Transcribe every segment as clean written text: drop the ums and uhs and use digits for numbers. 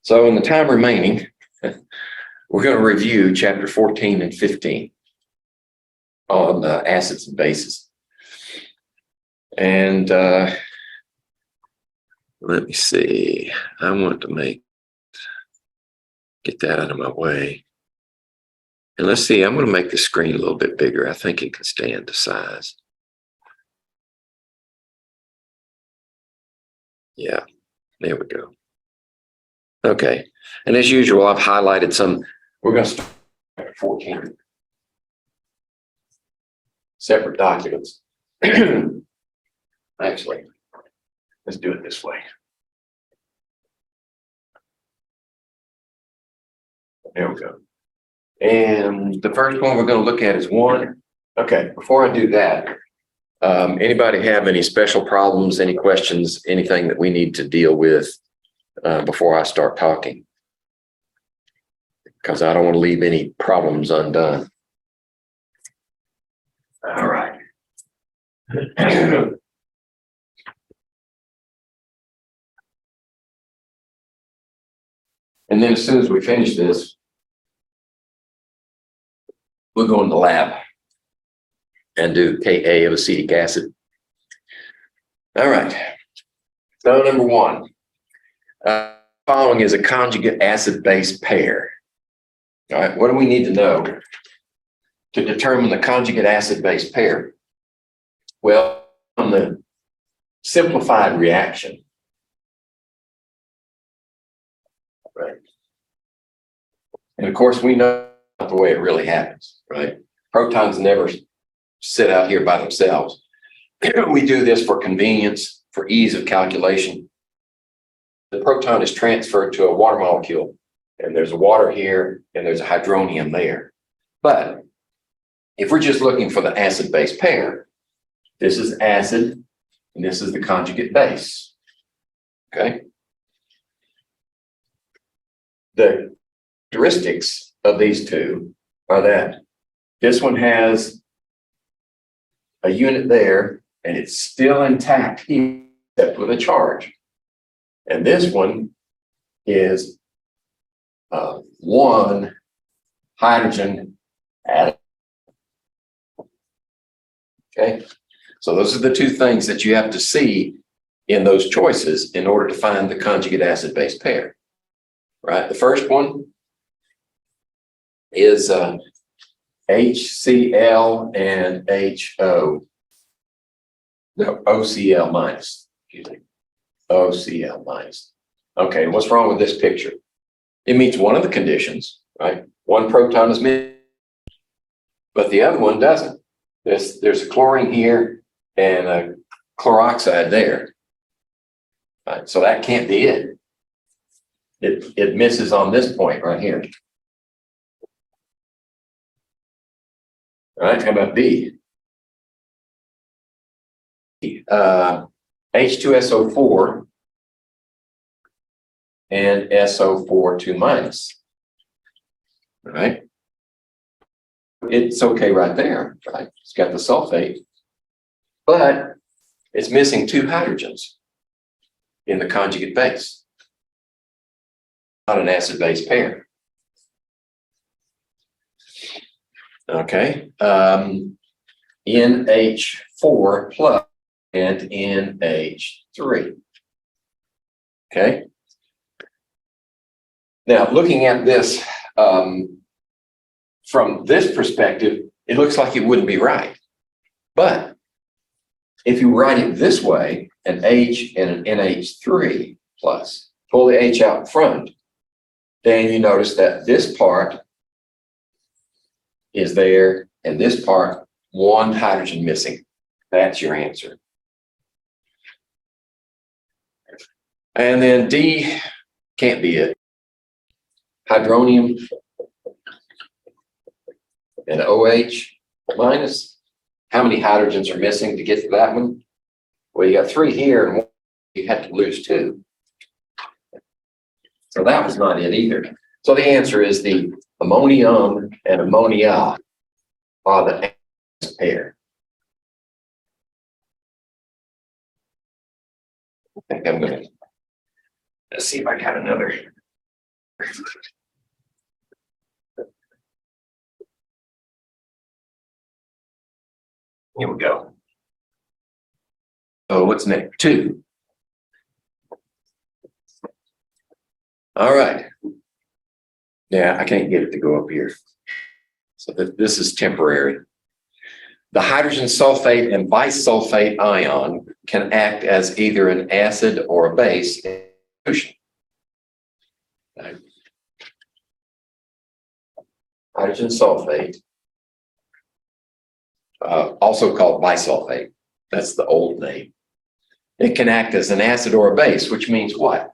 So in the time remaining, we're going to review chapter 14 and 15 on acids and bases. And let me see. I want to get that out of my way. And let's see, I'm going to make the screen a little bit bigger. I think it can stand the size. Yeah, there we go. Okay, and as usual, I've highlighted some. We're going to start at 14 separate documents. Actually, let's do it this way. There we go. And the first one we're going to look at is 1. Okay, before I do that, anybody have any special problems, any questions, anything that we need to deal with before I start talking? Because I don't want to leave any problems undone. All right. And then as soon as we finish this, we'll go in the lab and do Ka of acetic acid. All right. So number 1, following is a conjugate acid-base pair. All right, what do we need to know to determine the conjugate acid-base pair? Well, on the simplified reaction, right? And of course, we know the way it really happens, right? Protons never sit out here by themselves. We do this for convenience, for ease of calculation. The proton is transferred to a water molecule, and there's a water here, and there's a hydronium there. But if we're just looking for the acid-base pair, this is acid, and this is the conjugate base. Okay? The characteristics of these two are that this one has a unit there, and it's still intact here, except with a charge. And this one is 1 hydrogen atom. Okay, so those are the two things that you have to see in those choices in order to find the conjugate acid-base pair. Right, the first one is HCl and HO. No, OCl minus. Excuse me. OCl minus. Okay, what's wrong with this picture? It meets one of the conditions, right? One proton is missing, but the other one doesn't. There's a chlorine here and a chloroxide there. Right, so that can't be it. It misses on this point right here. All right, how about B? H2SO4 and SO4 2 minus. All right. It's okay right there, right? It's got the sulfate, but it's missing 2 hydrogens in the conjugate base. Not an acid-base pair. Okay. NH4 plus and NH3. Okay. Now, looking at this from this perspective, it looks like it wouldn't be right. But if you write it this way, an H and an NH3 plus, pull the H out front, then you notice that this part is there, and this part, 1 hydrogen missing. That's your answer. And then D can't be it. Hydronium and OH minus. How many hydrogens are missing to get to that one? Well, you got 3 here, and you had to lose 2. So that was not it either. So the answer is the ammonium and ammonia are the acid pair. I think I'm going to, let's see if I got another Here we go. Oh, what's next? 2. All right. Yeah, I can't get it to go up here. So this is temporary. The hydrogen sulfate and bisulfate ion can act as either an acid or a base in solution. Okay. Hydrogen sulfate, also called bisulfate. That's the old name. It can act as an acid or a base, which means what?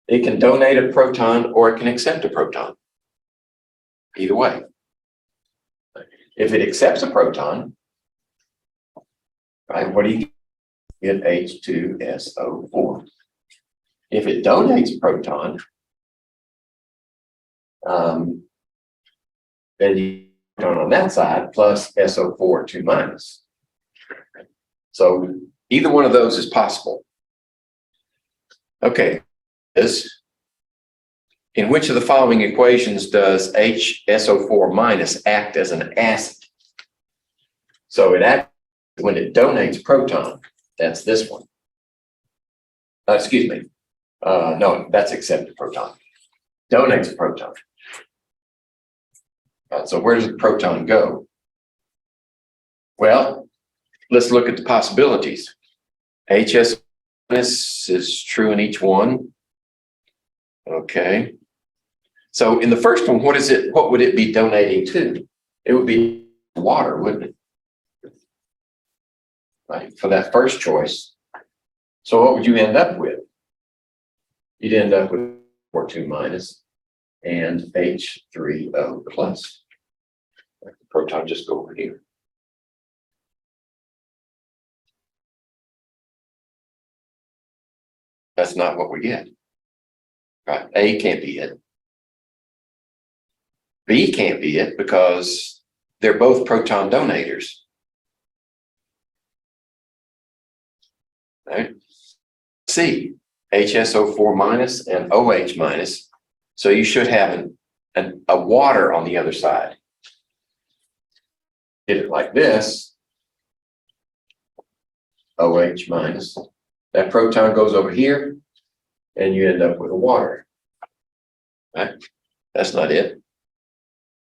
It can donate a proton or it can accept a proton. Either way. If it accepts a proton, right, what do you get? H2SO4. If it donates a proton, then you proton on that side plus SO4 2 minus. So either one of those is possible. Okay, in which of the following equations does HSO4 minus act as an acid? So it acts when it donates a proton. That's this one. Excuse me. No, that's accept a proton. Donates a proton. So where does the proton go? Well, let's look at the possibilities. HS is true in each one. Okay. So in the first one, what would it be donating to? It would be water, wouldn't it? Right, for that first choice. So what would you end up with? You'd end up with 4 2 minus and H3O plus. Let the proton just go over here. That's not what we get. Right, A can't be it. B can't be it because they're both proton donators. Right? C, HSO4 minus and OH minus. So you should have a water on the other side. Get it like this. OH minus. That proton goes over here and you end up with a water. Right? That's not it.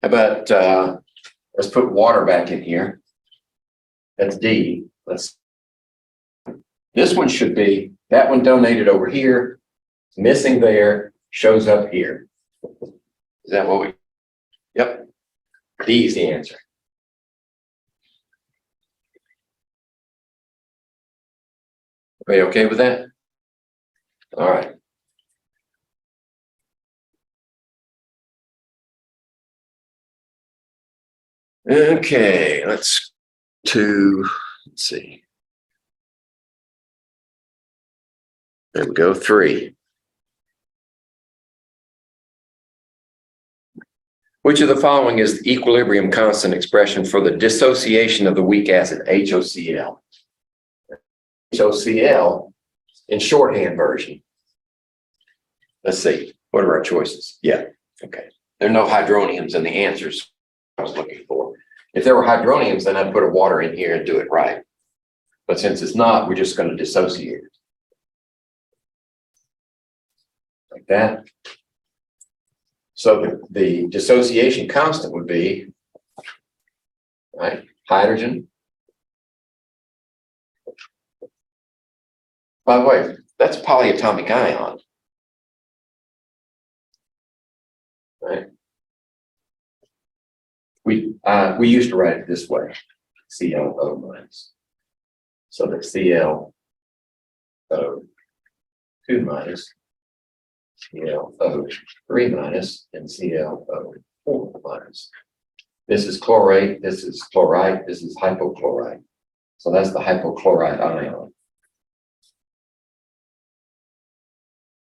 How about, let's put water back in here. That's D. This one should be, that one donated over here, missing there, shows up here. Is that what we, yep. D is the answer. Are you okay with that? All right. Okay, let's see. There we go, 3. Which of the following is the equilibrium constant expression for the dissociation of the weak acid HOCl? HOCl in shorthand version. Let's see, what are our choices? Yeah, okay. There are no hydroniums in the answers I was looking for. If there were hydroniums, then I'd put a water in here and do it right. But since it's not, we're just going to dissociate it. Like that. So the dissociation constant would be, right, hydrogen. By the way, that's a polyatomic ion. Right? We used to write it this way, ClO minus. So the ClO2 minus, ClO3 minus, and ClO4 minus. This is chlorate, this is chloride, this is hypochlorite. So that's the hypochlorite ion.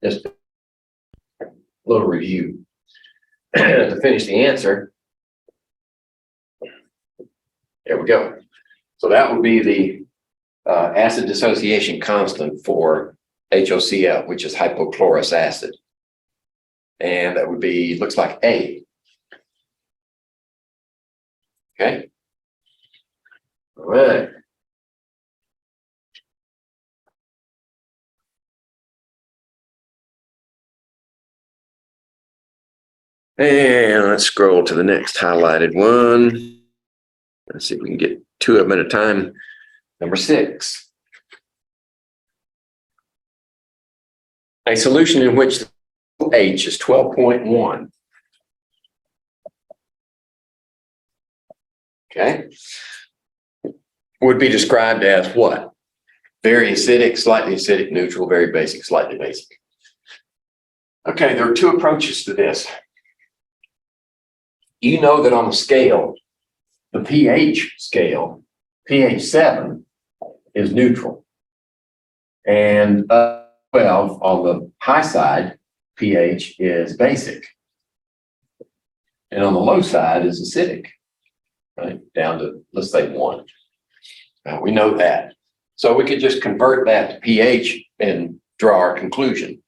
Just a little review to finish the answer. There we go. So that would be the acid dissociation constant for HOCl, which is hypochlorous acid. And that would be, looks like A. Okay. All right. And let's scroll to the next highlighted one. Let's see if we can get two of them at a time. Number 6. A solution in which H is 12.1. Okay. Would be described as what? Very acidic, slightly acidic, neutral, very basic, slightly basic. Okay, there are two approaches to this. You know that on the scale, the pH scale, pH 7 is neutral. And 12 on the high side, pH is basic. And on the low side is acidic, right? Down to, let's say, 1. We know that. So we could just convert that to pH and draw our conclusion.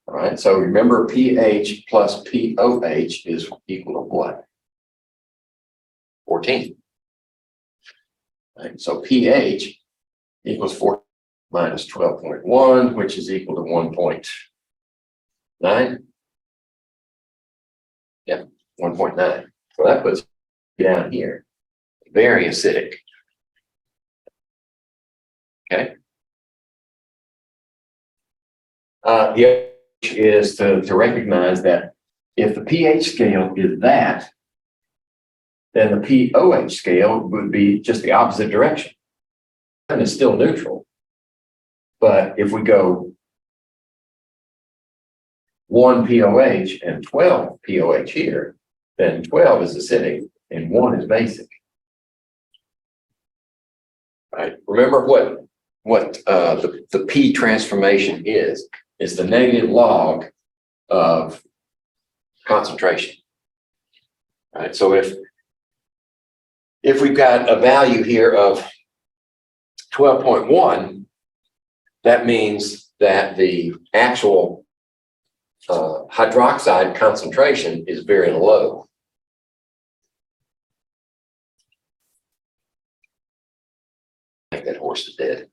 All right, so remember pH plus pOH is equal to what? 14. Right, so pH equals 4 minus 12.1, which is equal to 1.9. Yep, 1.9. So that puts it down here. Very acidic. Okay. The other is to recognize that if the pH scale is that, then the pOH scale would be just the opposite direction. And it's still neutral. But if we go 1 pOH and 12 pOH here, then 12 is acidic and 1 is basic. Right. Remember what the P transformation is the negative log of concentration. Right. So if we've got a value here of 12.1, that means that the actual hydroxide concentration is very low. I think that horse is dead.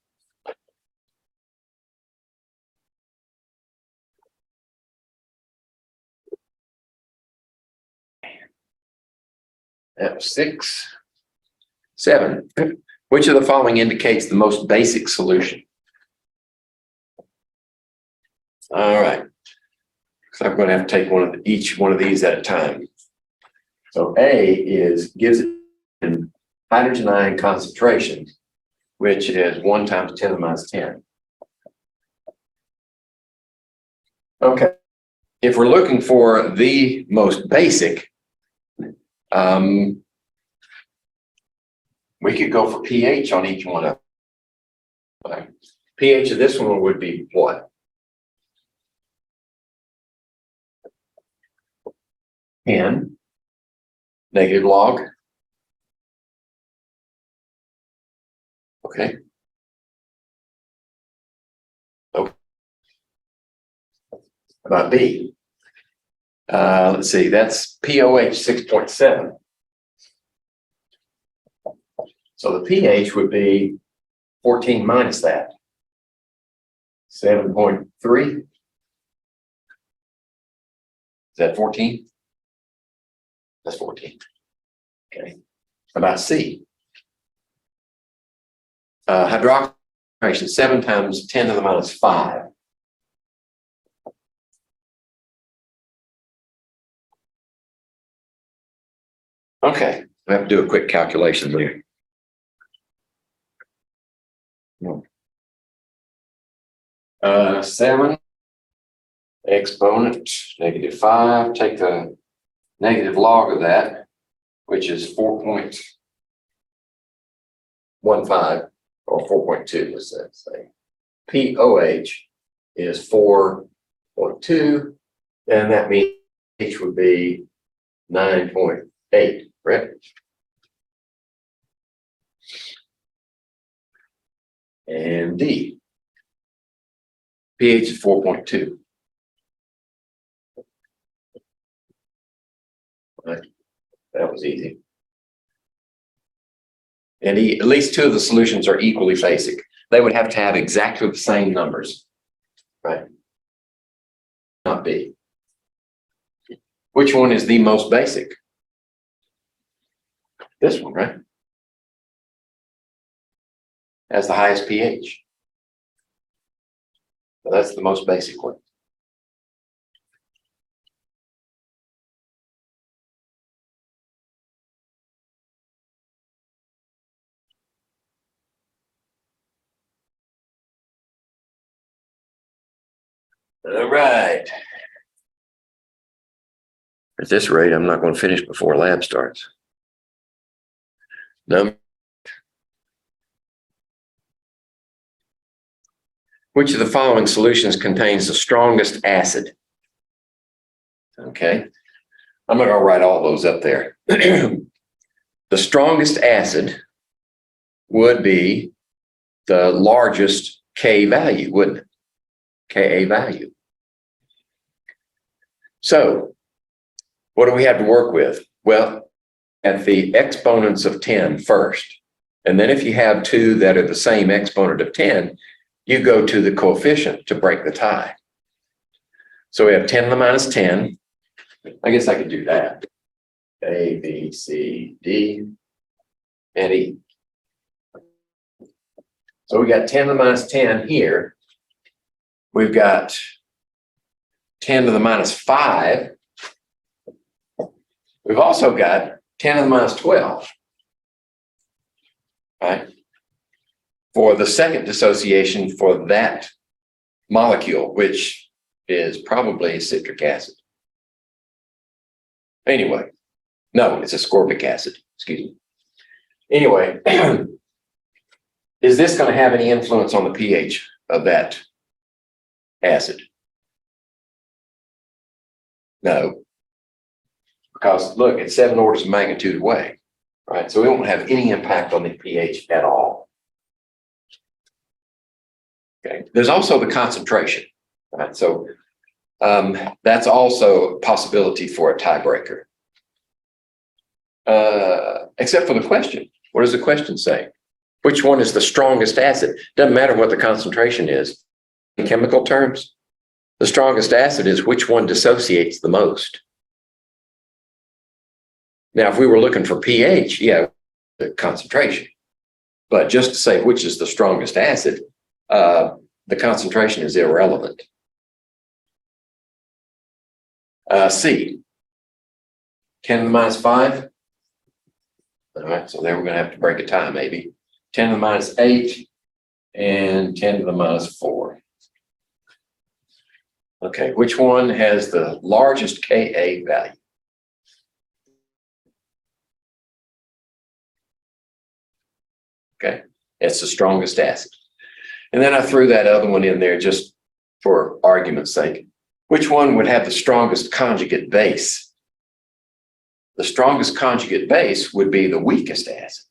That was 6. 7. Which of the following indicates the most basic solution? All right. So I'm going to have to take each one of these at a time. So A gives it in hydrogen ion concentration, which is 1 times 10 to the minus 10. Okay. If we're looking for the most basic, we could go for pH on each one of them. Okay. pH of this one would be what? 10, negative log. Okay. Okay. About B. Let's see, that's pOH 6.7. So the pH would be 14 minus that. 7.3. Is that 14? That's 14. Okay. About C. Hydroxylation 7 times 10 to the minus 5. Okay, I have to do a quick calculation there. No. 7 exponent negative 5. Take the negative log of that, which is 4.15 or 4.2. Let's say pOH is 4.2, and that means H would be 9.8. Right? And D, pH is 4.2. Right? That was easy. And at least two of the solutions are equally basic. They would have to have exactly the same numbers, right? Not B. Which one is the most basic? This one, right? Has the highest pH. So that's the most basic one. All right. At this rate, I'm not going to finish before lab starts. No. Which of the following solutions contains the strongest acid? Okay. I'm not going to write all those up there. The strongest acid would be the largest K value, wouldn't it? Ka value. So what do we have to work with? Well, at the exponents of 10 first. And then if you have two that are the same exponent of 10, you go to the coefficient to break the tie. So we have 10 to the minus 10. I guess I could do that. A, B, C, D, and E. So we got 10 to the minus 10 here. We've got 10 to the minus 5. We've also got 10 to the minus 12. Right? For the second dissociation for that molecule, which is probably citric acid. Anyway, no, it's ascorbic acid, excuse me. Anyway, is this going to have any influence on the pH of that acid? No, because look, it's 7 orders of magnitude away, right? So it won't have any impact on the pH at all. Okay, there's also the concentration, right? So that's also a possibility for a tiebreaker. Except for the question. What does the question say? Which one is the strongest acid? Doesn't matter what the concentration is. In chemical terms, the strongest acid is which one dissociates the most. Now, if we were looking for pH, yeah, the concentration. But just to say which is the strongest acid, the concentration is irrelevant. C, 10 to the minus 5. All right, so there we're going to have to break a tie maybe. 10 to the minus 8 and 10 to the minus 4. Okay, which one has the largest Ka value? Okay, it's the strongest acid. And then I threw that other one in there just for argument's sake. Which one would have the strongest conjugate base? The strongest conjugate base would be the weakest acid.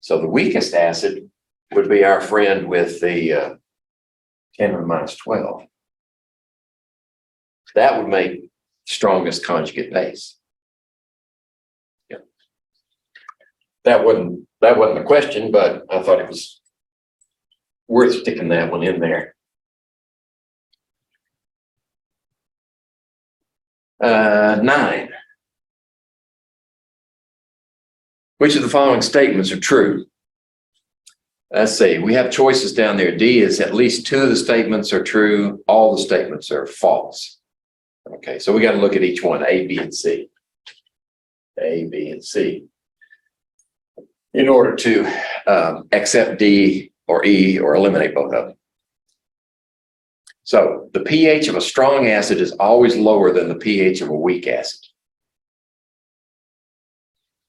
So the weakest acid would be our friend with the 10 to the minus 12. That would make strongest conjugate base. Yeah. That wasn't the question, but I thought it was worth sticking that one in there. 9. Which of the following statements are true? Let's see, we have choices down there. D is at least 2 of the statements are true. All the statements are false. Okay, so we got to look at each one, A, B, and C. A, B, and C. In order to accept D or E or eliminate both of them. So the pH of a strong acid is always lower than the pH of a weak acid.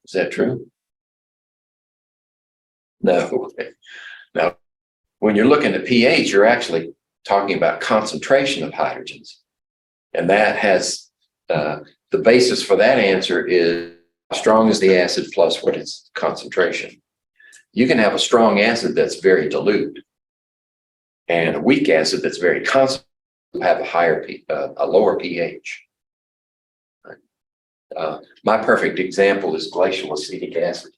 Is that true? No. Now, when you're looking at pH, you're actually talking about concentration of hydrogens. And that has, the basis for that answer is how strong is the acid plus what its concentration. You can have a strong acid that's very dilute and a weak acid that's very constant have a lower pH. My perfect example is glacial acetic acid.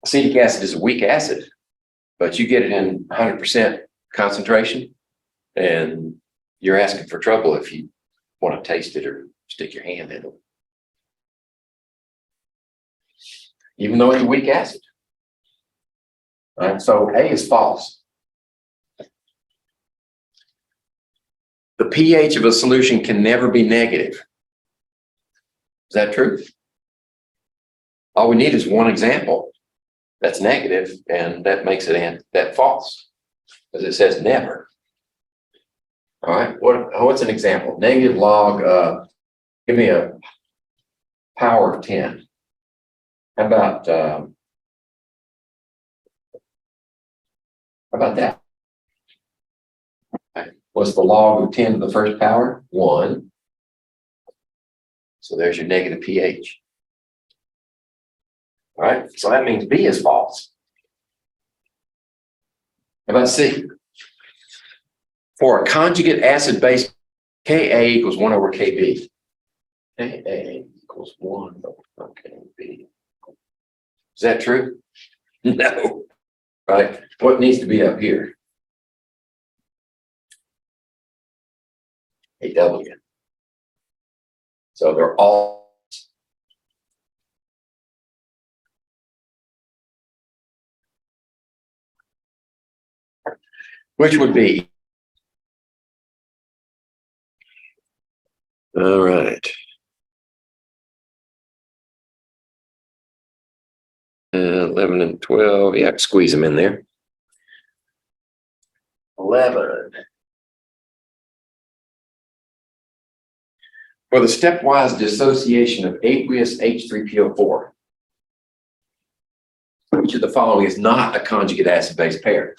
Acetic acid is a weak acid, but you get it in 100% concentration, and you're asking for trouble if you want to taste it or stick your hand in it. Even though it's a weak acid. All right, so A is false. The pH of a solution can never be negative. Is that true? All we need is one example that's negative, and that makes it that false, because it says never. All right, what's an example? Negative log, give me a power of 10. How about that? What's the log of 10 to the first power? 1. So there's your negative pH. All right, so that means B is false. How about C? For a conjugate acid base, Ka equals 1 over Kb. Ka equals 1 over Kb. Is that true? No. Right? What needs to be up here? A W. So they're all. Which would be? All right. 11 and 12. Yeah, squeeze them in there. 11. For the stepwise dissociation of aqueous H3PO4, which of the following is not a conjugate acid-base pair?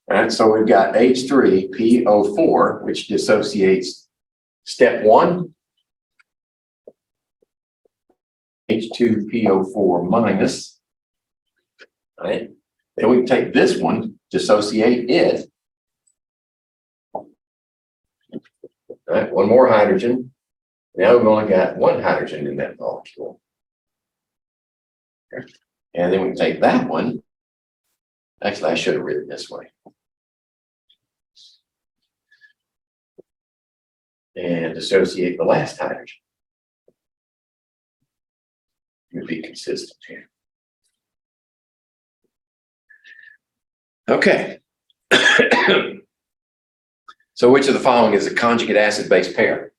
All right, so we've got H3PO4, which dissociates step 1, H2PO4 minus. All right, then we can take this one, dissociate it. All right, one more hydrogen. Now we've only got one hydrogen in that molecule. Okay. And then we can take that one. Actually, I should have written it this way. And dissociate the last hydrogen. You'd be consistent here. Okay. So which of the following is a conjugate acid-base pair?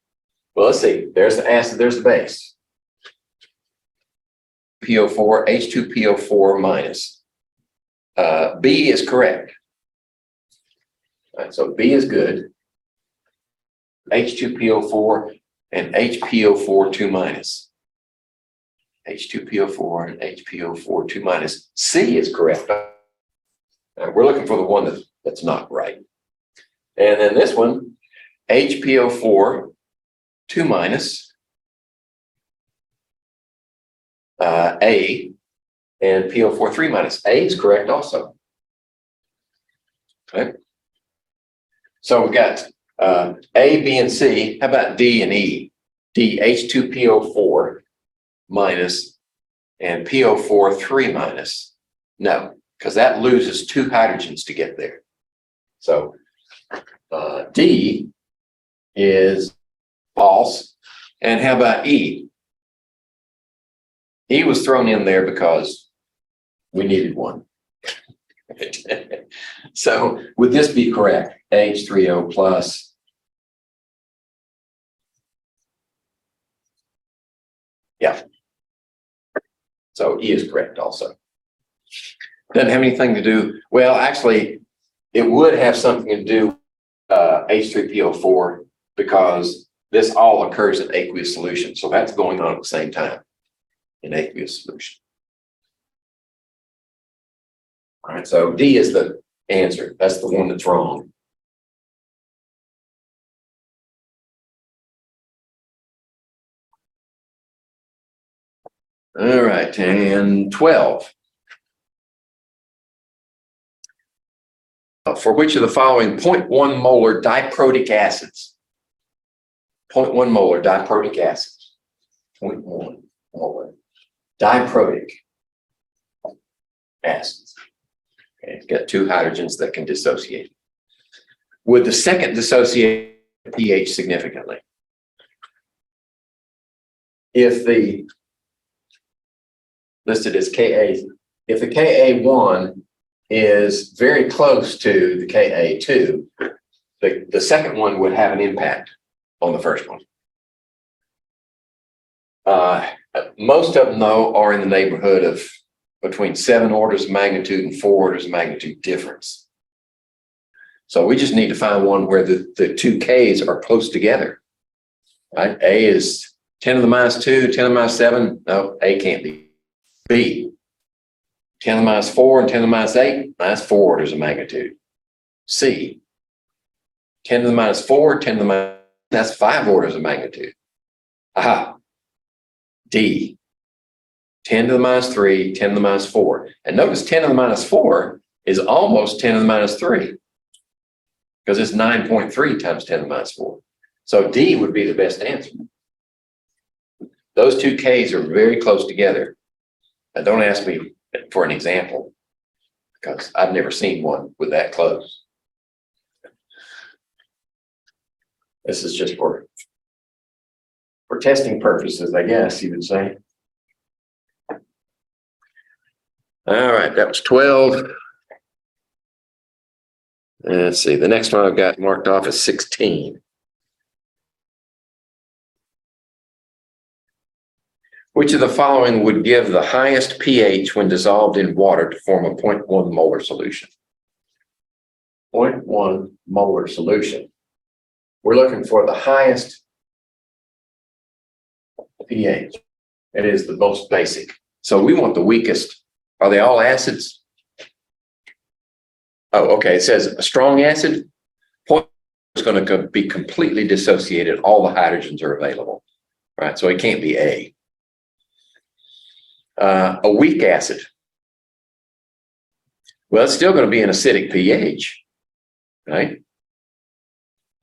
Well, let's see. There's the acid, there's the base. PO4, H2PO4 minus. B is correct. All right, so B is good. H2PO4 and HPO4 2 minus. H2PO4 and HPO4 2 minus. C is correct. We're looking for the one that's not right. And then this one, HPO4 2 minus A and PO4 3 minus. A is correct also. Okay. So we've got A, B, and C. How about D and E? D, H2PO4 minus and PO4 3 minus. No, because that loses 2 hydrogens to get there. So D is false. And how about E? E was thrown in there because we needed one. So would this be correct? H3O plus. Yeah. So E is correct also. Doesn't have anything to do, well, actually, it would have something to do with H3PO4 because this all occurs in aqueous solution. So that's going on at the same time in aqueous solution. All right, so D is the answer. That's the one that's wrong. All right, and 12. for which of the following 0.1 molar diprotic acids? 0.1 molar diprotic acids. 0.1 molar diprotic acids. Okay, it's got two hydrogens that can dissociate. Would the second dissociate pH significantly? If the listed as Ka, if the Ka1 is very close to the Ka2, the second one would have an impact on the first one. Most of them, though, are in the neighborhood of between 7 orders of magnitude and 4 orders of magnitude difference. So we just need to find one where the two Ks are close together. Right? A is 10 to the minus 2, 10 to the minus 7. No, A can't be. B, 10 to the minus 4 and 10 to the minus 8, that's 4 orders of magnitude. C, 10 to the minus 4, 10 to the minus, that's 5 orders of magnitude. Aha. D, 10 to the minus 3, 10 to the minus 4. And notice 10 to the minus 4 is almost 10 to the minus 3 because it's 9.3 times 10 to the minus 4. So D would be the best answer. Those two Ks are very close together. Now, don't ask me for an example because I've never seen one with that close. This is just for testing purposes, I guess you would say. All right, that was 12. Let's see, the next one I've got marked off is 16. Which of the following would give the highest pH when dissolved in water to form a 0.1 molar solution? 0.1 molar solution. We're looking for the highest pH. It is the most basic. So we want the weakest. Are they all acids? Oh, okay. It says a strong acid. It's going to be completely dissociated. All the hydrogens are available. Right? So it can't be A. A weak acid. Well, it's still going to be an acidic pH, right?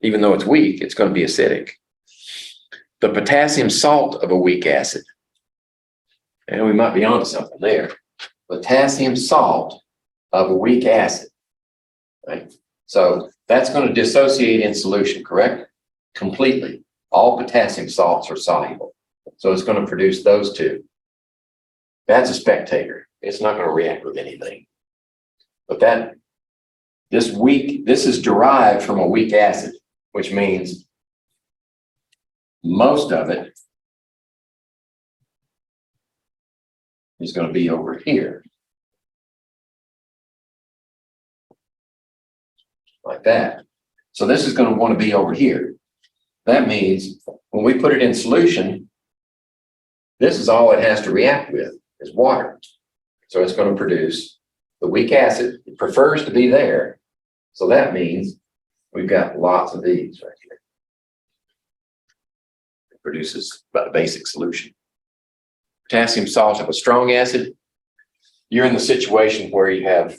Even though it's weak, it's going to be acidic. The potassium salt of a weak acid. And we might be onto something there. Potassium salt of a weak acid, right? So that's going to dissociate in solution, correct? Completely. All potassium salts are soluble. So it's going to produce those two. That's a spectator. It's not going to react with anything. But this is derived from a weak acid, which means most of it is going to be over here. Like that. So this is going to want to be over here. That means when we put it in solution, this is all it has to react with. Is water. So it's going to produce the weak acid. It prefers to be there. So that means we've got lots of these right here. It produces about a basic solution. Potassium salt of a strong acid. You're in the situation where you have,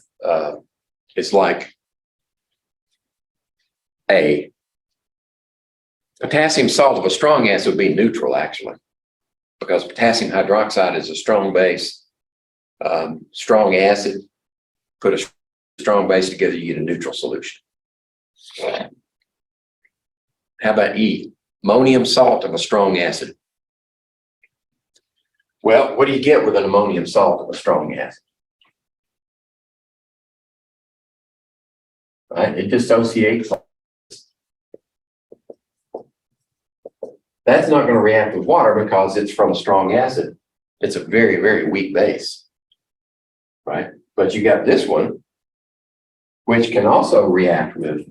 it's like A. Potassium salt of a strong acid would be neutral, actually. Because potassium hydroxide is a strong base, strong acid, put a strong base together, you get a neutral solution. How about E? Ammonium salt of a strong acid. Well, what do you get with an ammonium salt of a strong acid? Right? It dissociates. That's not going to react with water because it's from a strong acid. It's a very, very weak base, right? But you got this one, which can also react with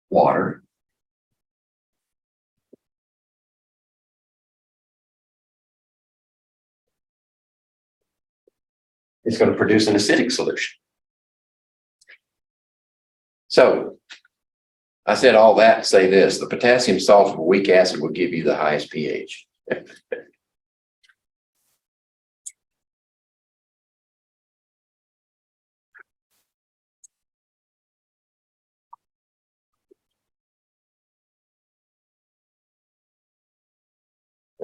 water. It's going to produce an acidic solution. So I said all that to say this: the potassium salt of a weak acid will give you the highest pH.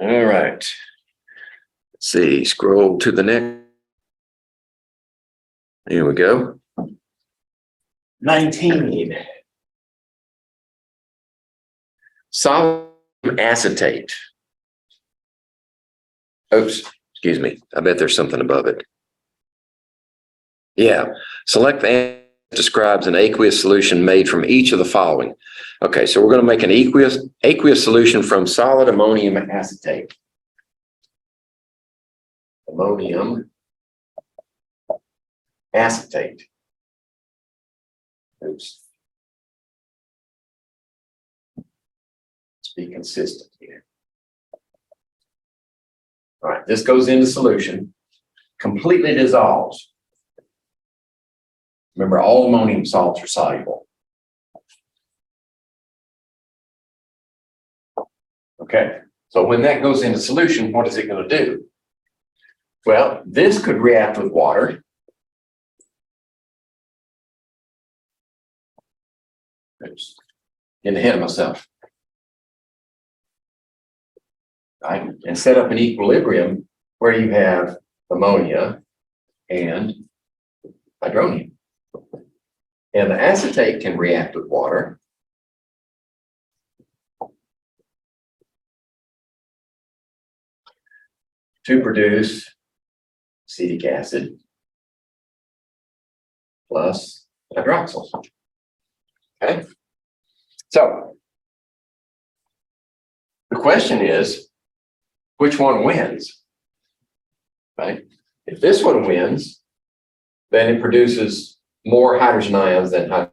All right. Let's see, scroll to the next. Here we go. 19. Sodium acetate. Oops, excuse me. I bet there's something above it. Yeah, select the answer that describes an aqueous solution made from each of the following. Okay, so we're going to make an aqueous solution from solid ammonium acetate. Ammonium acetate. Oops. Let's be consistent here. All right, this goes into solution, completely dissolves. Remember, all ammonium salts are soluble. Okay, so when that goes into solution, what is it going to do? Well, this could react with water. Oops, getting ahead of myself. Right, and set up an equilibrium where you have ammonia and hydronium. And the acetate can react with water. To produce acetic acid plus hydroxyl. Okay, so the question is, which one wins? Right? If this one wins, then it produces more hydrogen ions than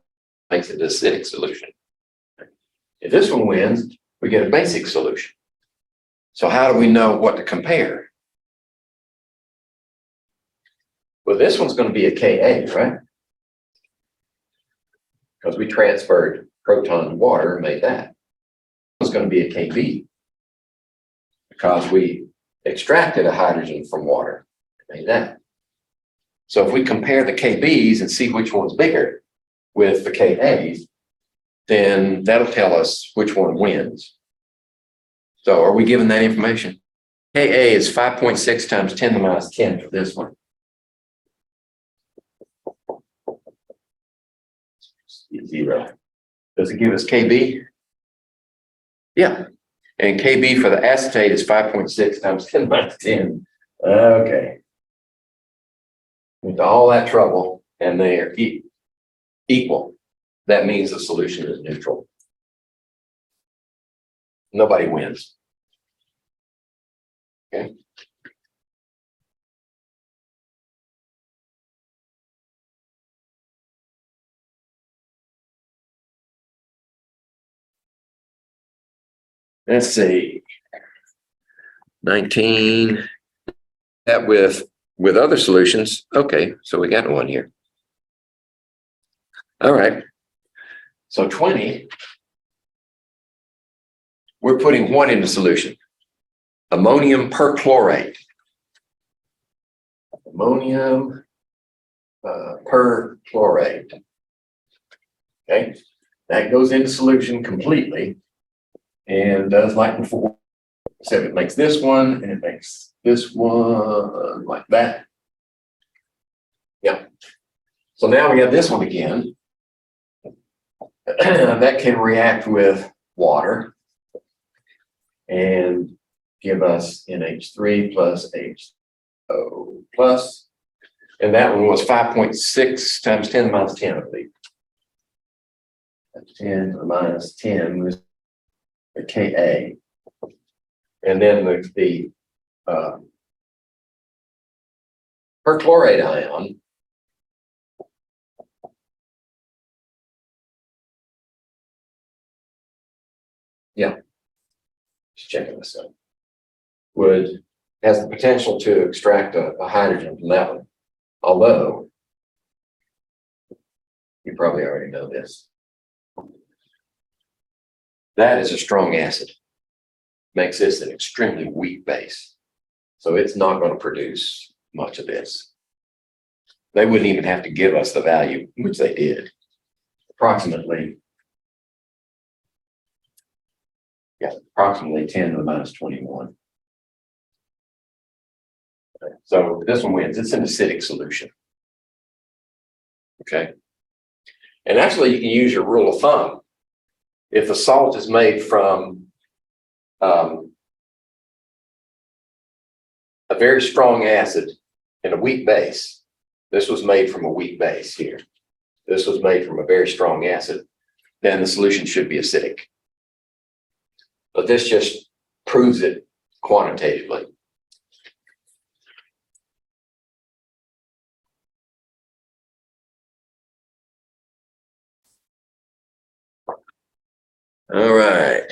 makes it an acidic solution. If this one wins, we get a basic solution. So how do we know what to compare? Well, this one's going to be a Ka, right? Because we transferred proton to water and made that. It's going to be a Kb because we extracted a hydrogen from water and made that. So if we compare the Kb's and see which one's bigger with the Ka's, then that'll tell us which one wins. So are we given that information? Ka is 5.6 times 10 to the minus 10 for this one. Zero. Does it give us Kb? Yeah. And Kb for the acetate is 5.6 times 10 minus 10. Okay. With all that trouble, and they are equal. That means the solution is neutral. Nobody wins. Okay. Let's see. 19. That with other solutions. Okay, so we got one here. All right. So 20. We're putting what into solution? Ammonium perchlorate. Ammonium perchlorate. Okay, that goes into solution completely and does like before. So it makes this one and it makes this one like that. Yeah. So now we have this one again. That can react with water and give us NH3 plus HO plus. And that one was 5.6 times 10 to the minus 10, I believe. 10 to the minus 10 was the Ka. And then the perchlorate ion just checking this out, has the potential to extract a hydrogen from that one. Although, you probably already know this. That is a strong acid. Makes this an extremely weak base. So it's not going to produce much of this. They wouldn't even have to give us the value, which they did. Approximately 10 to the minus 21. So this one wins. It's an acidic solution. Okay. And actually, you can use your rule of thumb. If the salt is made from a very strong acid and a weak base, this was made from a weak base here. This was made from a very strong acid, then the solution should be acidic. But this just proves it quantitatively. All right.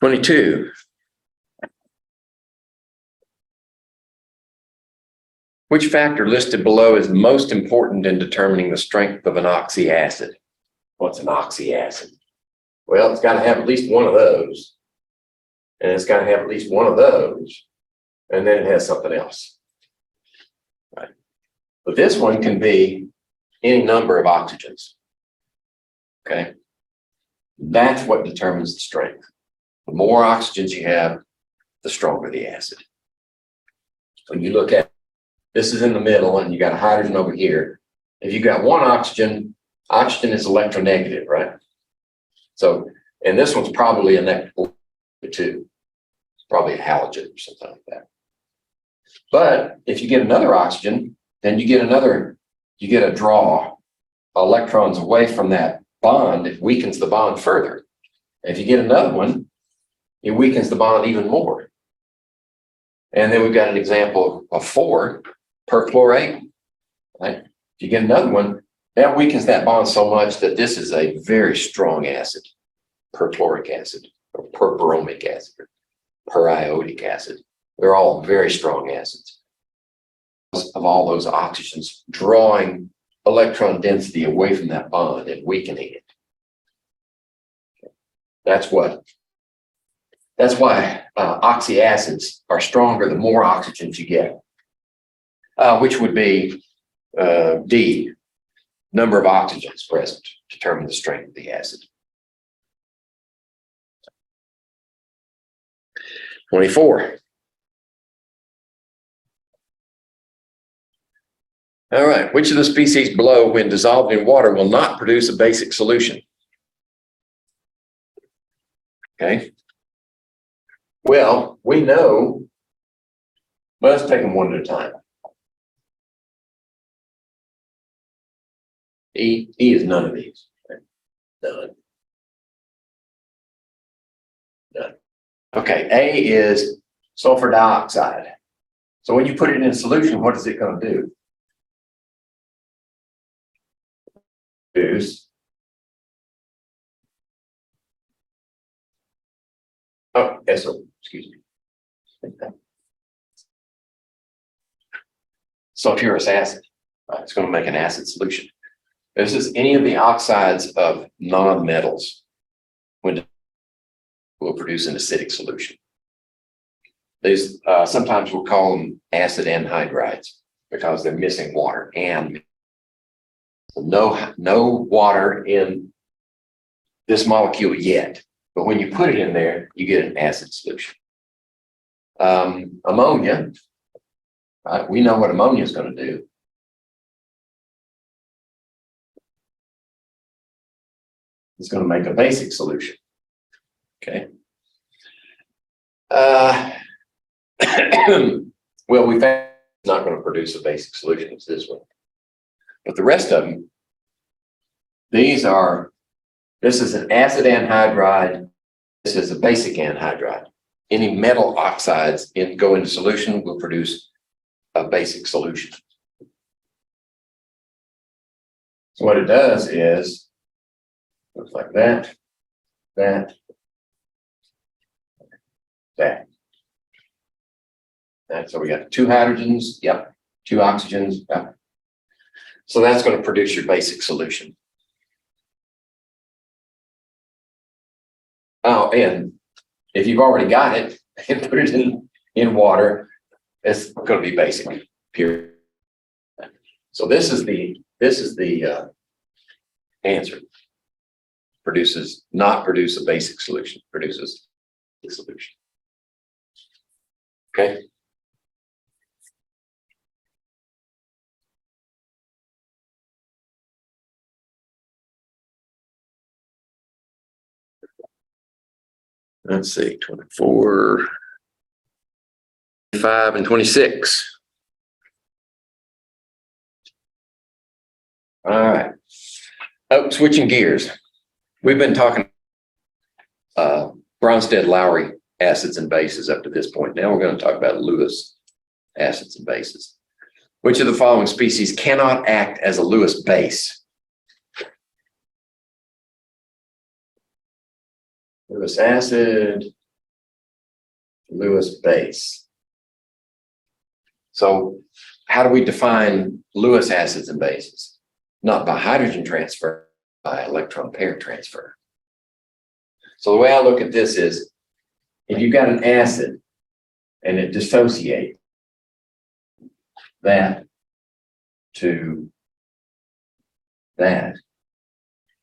22. Which factor listed below is most important in determining the strength of an oxyacid? What's an oxyacid? Well, it's got to have at least one of those. And it's got to have at least one of those. And then it has something else. Right. But this one can be any number of oxygens. Okay. That's what determines the strength. The more oxygens you have, the stronger the acid. When you look at this is in the middle and you got a hydrogen over here. If you got one oxygen, oxygen is electronegative, right? So, and this one's probably a negative too. It's probably a halogen or something like that. But if you get another oxygen, then you get a draw electrons away from that bond. It weakens the bond further. If you get another one, it weakens the bond even more. And then we've got an example of 4 perchlorate. Right? If you get another one, that weakens that bond so much that this is a very strong acid, perchloric acid, or perperomic acid, or periodic acid. They're all very strong acids. Of all those oxygens drawing electron density away from that bond and weakening it. That's why oxyacids are stronger the more oxygens you get, which would be D, number of oxygens present, determine the strength of the acid. 24. All right, which of the species below, when dissolved in water, will not produce a basic solution? Okay. Well, we know, well, let's take them one at a time. E is none of these. None. None. Okay, A is sulfur dioxide. So when you put it in a solution, what is it going to do? Produce. Oh, SO, excuse me. Sulfurous acid. It's going to make an acid solution. This is any of the oxides of non-metals when will produce an acidic solution. These sometimes we'll call them acid anhydrides because they're missing water and no water in this molecule yet. But when you put it in there, you get an acid solution. Ammonia, right? We know what ammonia is going to do. It's going to make a basic solution. Okay. Well, we found it's not going to produce a basic solution. It's this one. But the rest of them, this is an acid anhydride. This is a basic anhydride. Any metal oxides go into solution will produce a basic solution. So what it does is, looks like that. So we got 2 hydrogens, yep, 2 oxygens, yep. So that's going to produce your basic solution. Oh, and if you've already got it and put it in water, it's going to be basic, period. So this is the answer. Not produce a basic solution, produces a solution. Okay. Let's see, 24, 25, and 26. All right. Oh, switching gears. We've been talking Bronsted-Lowry acids and bases up to this point. Now we're going to talk about Lewis acids and bases. Which of the following species cannot act as a Lewis base? Lewis acid, Lewis base. So how do we define Lewis acids and bases? Not by hydrogen transfer, by electron pair transfer. So the way I look at this is, if you've got an acid and it dissociates that to that,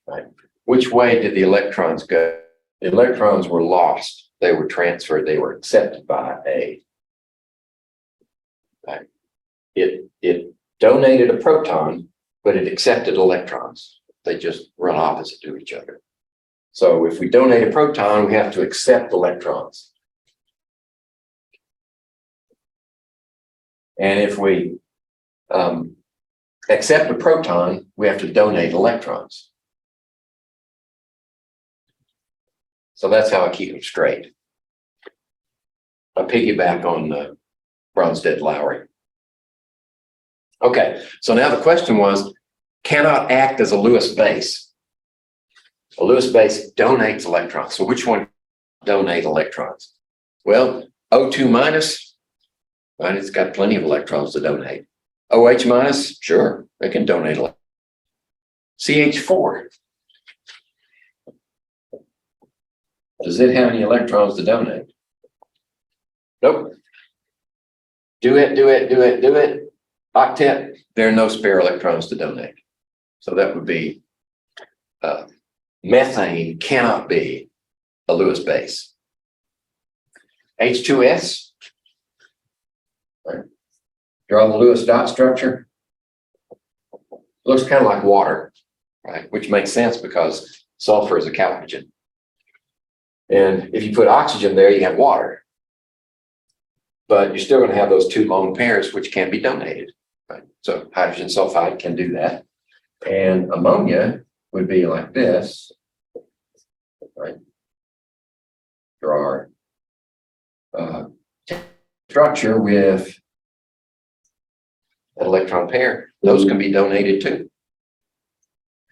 right? Which way did the electrons go? The electrons were lost. They were transferred. They were accepted by A. Right? It donated a proton, but it accepted electrons. They just run opposite to each other. So if we donate a proton, we have to accept electrons. And if we accept a proton, we have to donate electrons. So that's how I keep them straight. I piggyback on the Bronsted-Lowry. Okay, so now the question was, cannot act as a Lewis base. A Lewis base donates electrons. So which one donate electrons? Well, O2 minus, right? It's got plenty of electrons to donate. OH minus, sure, they can donate electrons. CH4. Does it have any electrons to donate? Nope. Do it. Octet, there are no spare electrons to donate. So that would be methane cannot be a Lewis base. H2S, right? Draw the Lewis dot structure. Looks kind of like water, right? Which makes sense because sulfur is a calogen. And if you put oxygen there, you have water. But you're still going to have those two lone pairs, which can be donated. Right? So hydrogen sulfide can do that. And ammonia would be like this. Right? Draw our structure with an electron pair. Those can be donated too.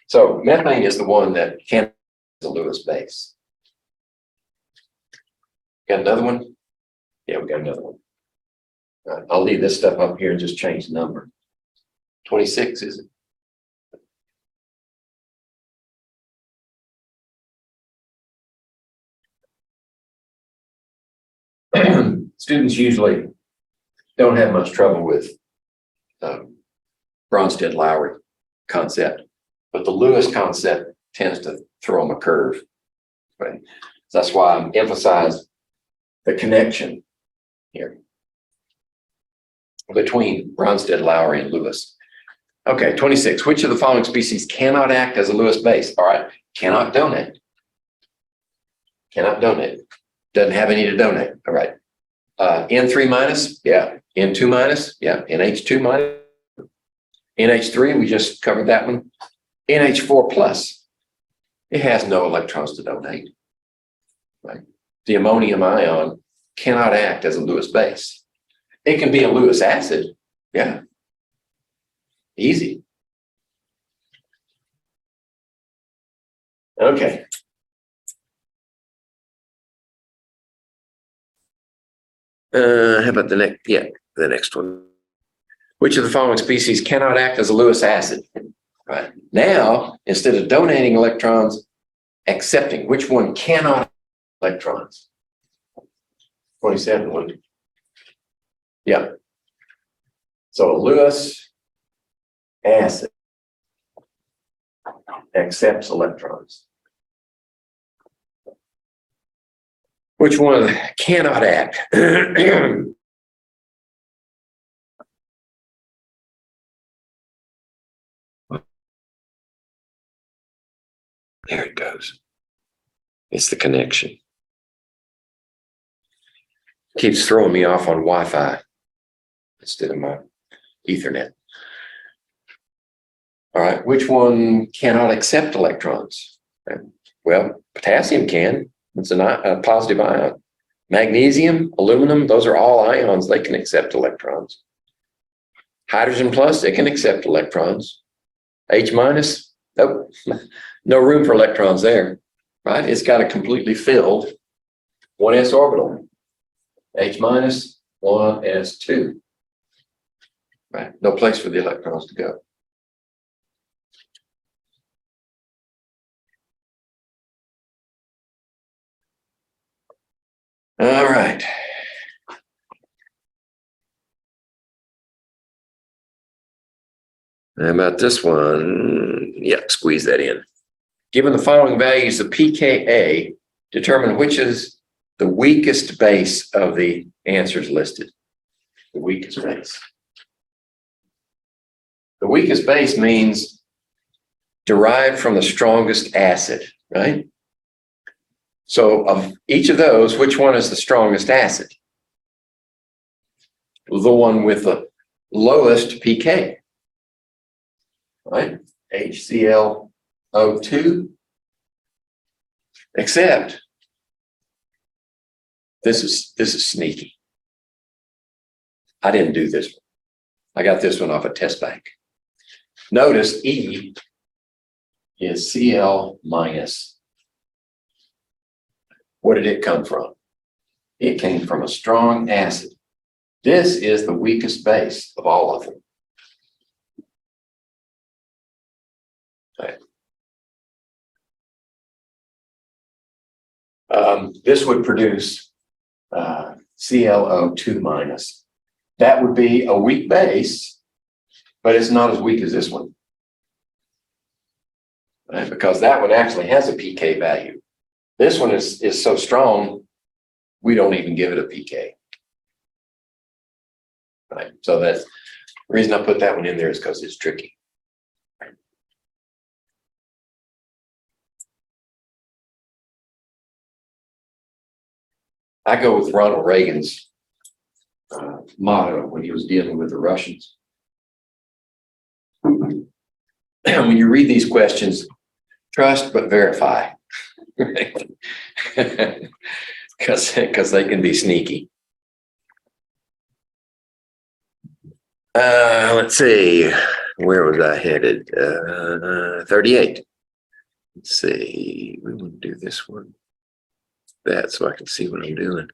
So methane is the one that can be a Lewis base. Got another one? Yeah, we got another one. I'll leave this stuff up here and just change the number. 26, is it? Students usually don't have much trouble with Bronsted-Lowry concept, but the Lewis concept tends to throw them a curve. Right? So that's why I'm emphasizing the connection here between Bronsted-Lowry and Lewis. Okay, 26. Which of the following species cannot act as a Lewis base? All right, cannot donate. Cannot donate. Doesn't have any to donate. All right. N3 minus, yeah. N2 minus, yeah. NH2 minus. NH3, we just covered that one. NH4 plus, it has no electrons to donate. Right? The ammonium ion cannot act as a Lewis base. It can be a Lewis acid, yeah. Easy. Okay. How about the next? Yeah, the next one. Which of the following species cannot act as a Lewis acid? Right. Now, instead of donating electrons, accepting. Which one cannot electrons? 27 one. Yeah. So Lewis acid accepts electrons. Which one cannot act? There it goes. It's the connection. Keeps throwing me off on Wi-Fi instead of my Ethernet. All right, which one cannot accept electrons? Well, potassium can. It's a positive ion. Magnesium, aluminum, those are all ions. They can accept electrons. Hydrogen plus, it can accept electrons. H minus, nope, no room for electrons there, right? It's got a completely filled 1s orbital. H minus, 1s2. Right, no place for the electrons to go. All right. How about this one? Yep, squeeze that in. Given the following values of pKa, determine which is the weakest base of the answers listed. The weakest base. The weakest base means derived from the strongest acid, right? So of each of those, which one is the strongest acid? The one with the lowest pK, right? HClO2, except this is sneaky. I didn't do this one. I got this one off a test bank. Notice E is Cl minus. What did it come from? It came from a strong acid. This is the weakest base of all of them. Okay. This would produce ClO2 minus. That would be a weak base, but it's not as weak as this one. Right? Because that one actually has a pK value. This one is so strong, we don't even give it a pK. Right? So that's the reason I put that one in there is because it's tricky. I go with Ronald Reagan's motto when he was dealing with the Russians. When you read these questions, trust but verify. Because they can be sneaky. Let's see, where was I headed? 38. Let's see, we want to do this one. That so I can see what I'm doing.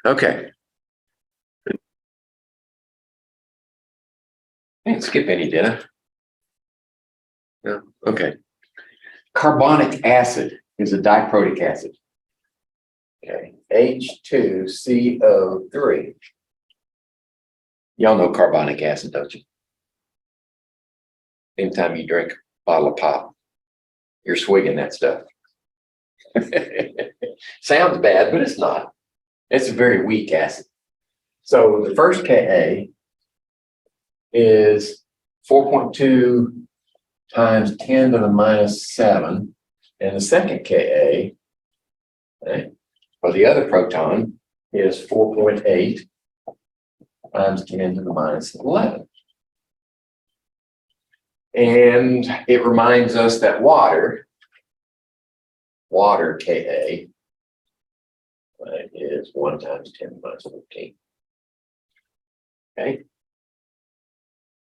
Okay. I didn't skip any, did I? No. Okay. Carbonic acid is a diprotic acid. Okay. H2CO3. Y'all know carbonic acid, don't you? Anytime you drink a bottle of pop, you're swigging that stuff. Sounds bad, but it's not. It's a very weak acid. So the first Ka is 4.2 times 10 to the minus 7. And the second Ka, right, for the other proton is 4.8 times 10 to the minus 11. And it reminds us that water Ka, right, is 1 times 10 to the minus 14. Okay.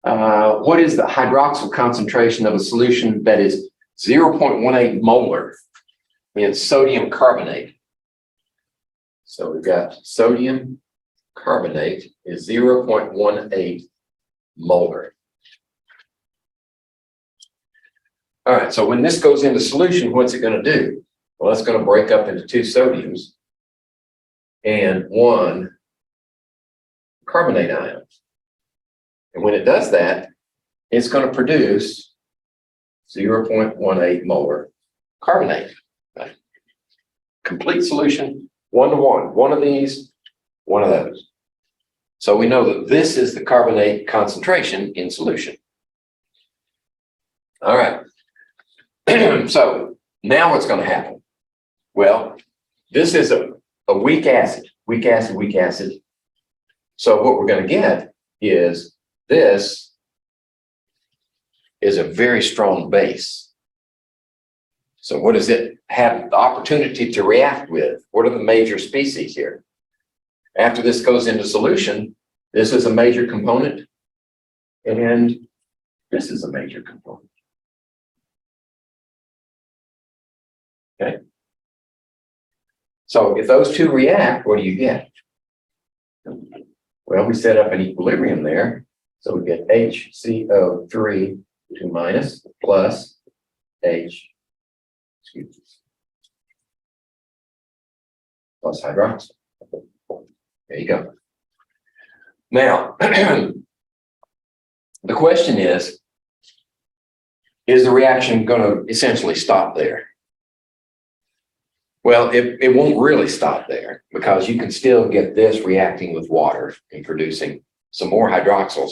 What is the hydroxyl concentration of a solution that is 0.18 molar in sodium carbonate? So we've got sodium carbonate is 0.18 molar. All right, so when this goes into solution, what's it going to do? Well, it's going to break up into 2 sodiums and 1 carbonate ion. And when it does that, it's going to produce 0.18 molar carbonate. Right? Complete solution, 1 to 1. One of these, one of those. So we know that this is the carbonate concentration in solution. All right. So now what's going to happen? Well, this is a weak acid, weak acid, weak acid. So what we're going to get is this is a very strong base. So what does it have the opportunity to react with? What are the major species here? After this goes into solution, this is a major component, and this is a major component. Okay. So if those two react, what do you get? Well, we set up an equilibrium there. So we get HCO3 2 minus plus H, excuse me, plus hydroxyl. There you go. Now, the question is the reaction going to essentially stop there? Well, it won't really stop there, because you can still get this reacting with water and producing some more hydroxyls.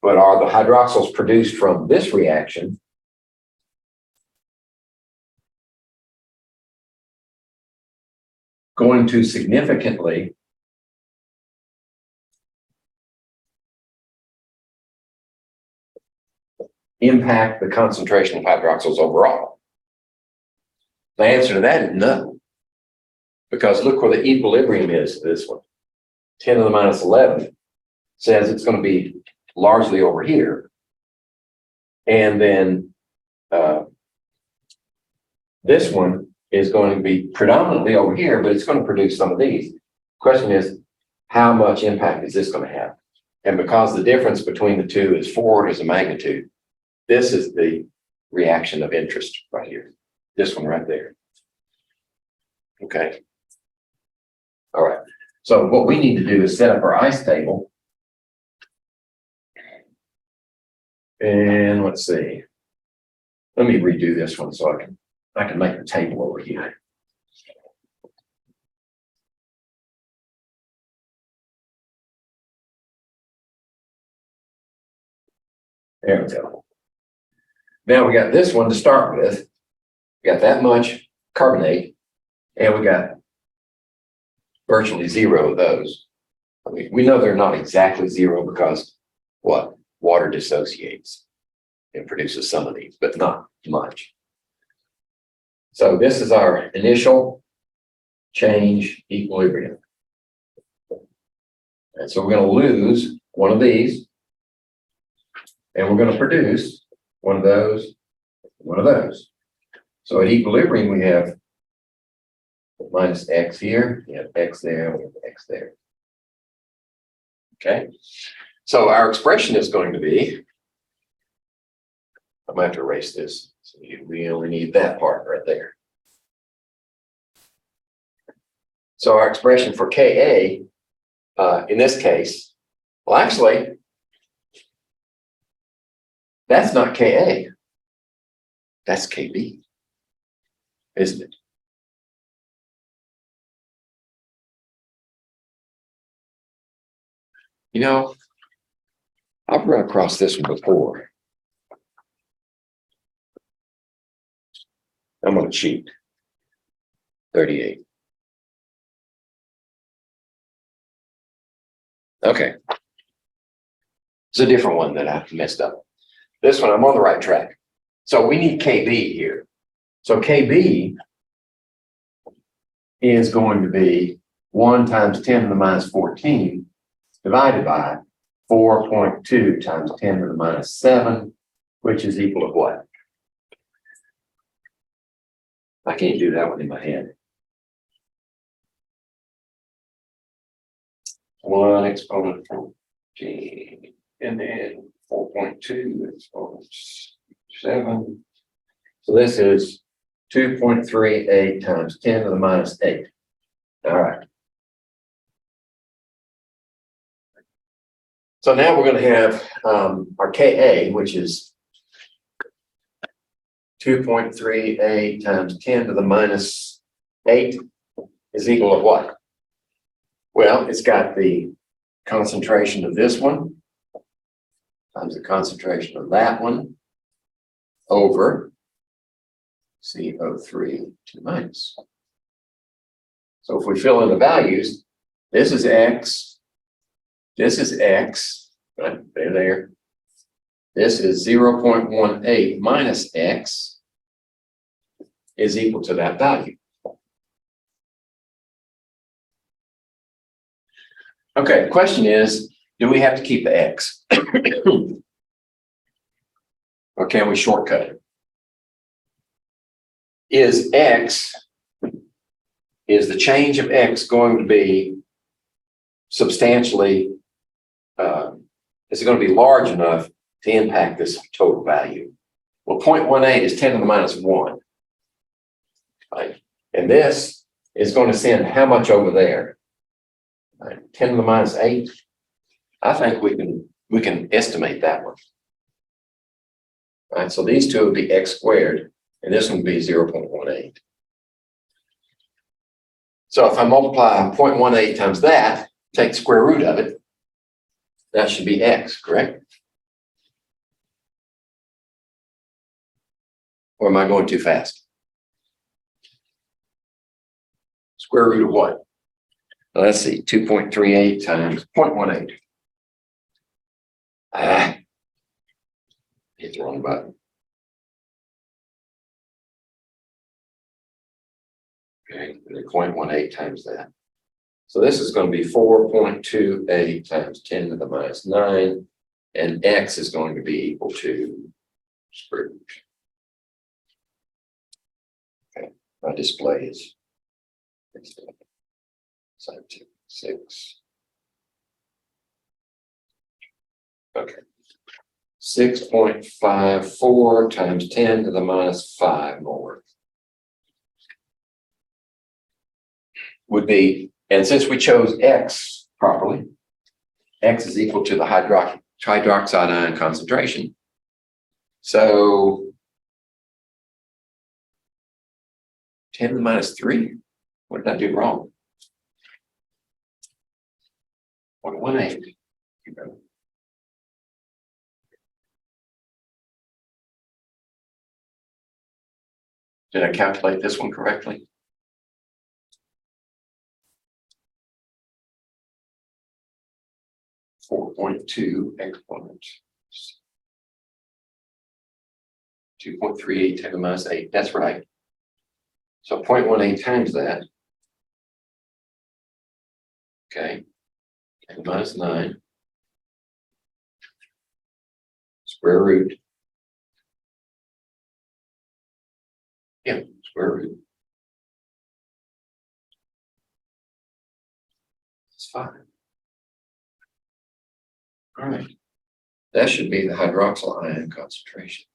But are the hydroxyls produced from this reaction going to significantly impact the concentration of hydroxyls overall? The answer to that is no. Because look where the equilibrium is, this one. 10 to the minus 11 says it's going to be largely over here. And then this one is going to be predominantly over here, but it's going to produce some of these. Question is, how much impact is this going to have? And because the difference between the two is 4 orders of magnitude, this is the reaction of interest right here. This one right there. Okay. All right. So what we need to do is set up our ice table. And let's see. Let me redo this one so I can make the table over here. There we go. Now we got this one to start with. We got that much carbonate, and we got virtually 0 of those. I mean, we know they're not exactly 0 because what? Water dissociates and produces some of these, but not much. So this is our initial change equilibrium. And so we're going to lose one of these, and we're going to produce one of those, one of those. So at equilibrium, we have minus X here, we have X there, we have X there. Okay, so our expression is going to be, I'm going to have to erase this. So we only need that part right there. So our expression for Ka, in this case, well, actually, that's not Ka. That's Kb, isn't it? You know, I've run across this one before. I'm going to cheat. 38. Okay. It's a different one that I messed up. This one, I'm on the right track. So we need Kb here. So Kb is going to be 1 times 10 to the minus 14 divided by 4.2 times 10 to the minus 7, which is equal to what? I can't do that one in my head. 1 exponent 14, and then 4.2 exponent 7. So this is 2.38 times 10 to the minus 8. All right. So now we're going to have our Ka, which is 2.38 times 10 to the minus 8 is equal to what? Well, it's got the concentration of this one times the concentration of that one over CO3 2 minus. So if we fill in the values, this is X, right there. This is 0.18 minus X is equal to that value. Okay, the question is, do we have to keep the X? Or can we shortcut it? Is the change of X going to be substantially, is it going to be large enough to impact this total value? Well, 0.18 is 10 to the minus 1. Right? And this is going to send how much over there? Right? 10 to the minus 8. I think we can estimate that one. Right? So these two would be X squared, and this one would be 0.18. So if I multiply 0.18 times that, take the square root of it, that should be X, correct? Or am I going too fast? Square root of what? Well, let's see, 2.38 times 0.18. Hit the wrong button. Okay, and then 0.18 times that. So this is going to be 4.28 times 10 to the minus 9, and X is going to be equal to square root. Okay, my display is 6. Okay. 6.54 times 10 to the minus 5 more would be, and since we chose X properly, X is equal to the hydroxide ion concentration. So 10 to the minus 3, what did I do wrong? 0.18. Did I calculate this one correctly? .2 exponent 2.38 10 to the minus 8. That's right. So 0.18 times that. Okay. 10 to the minus 9. Square root. Yeah, square root. It's 5. All right. That should be the hydroxyl ion concentration.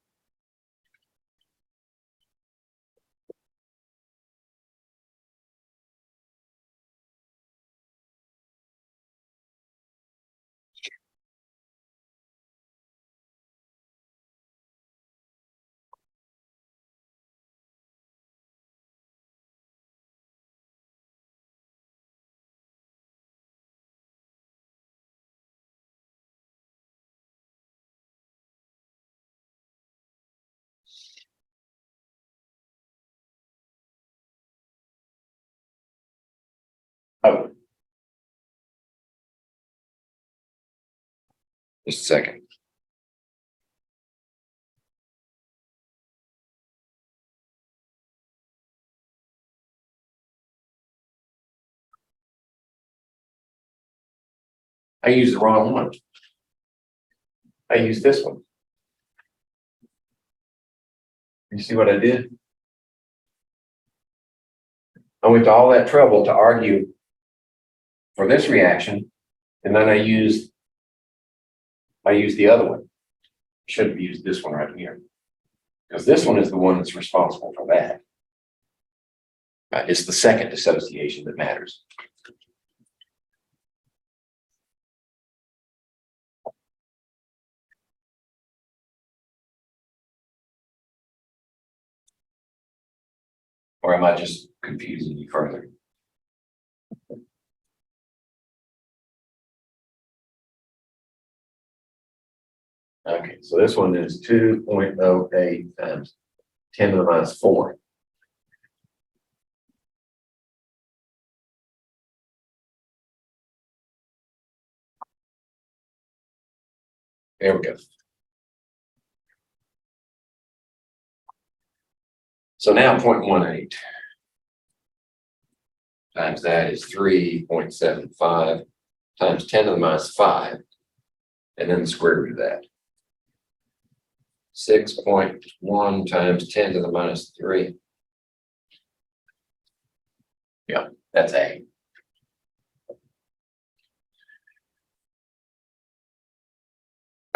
Oh, just a second. I used the wrong one. I used this one. You see what I did? I went to all that trouble to argue for this reaction, and then I used the other one. Should have used this one right here, because this one is the one that's responsible for that. Right? It's the second dissociation that matters. Or am I just confusing you further? Okay, so this one is 2.08 times 10 to the minus 4. There we go. So now 0.18 times that is 3.75 times 10 to the minus 5, and then the square root of that. 6.1 times 10 to the minus 3. Yeah, that's A.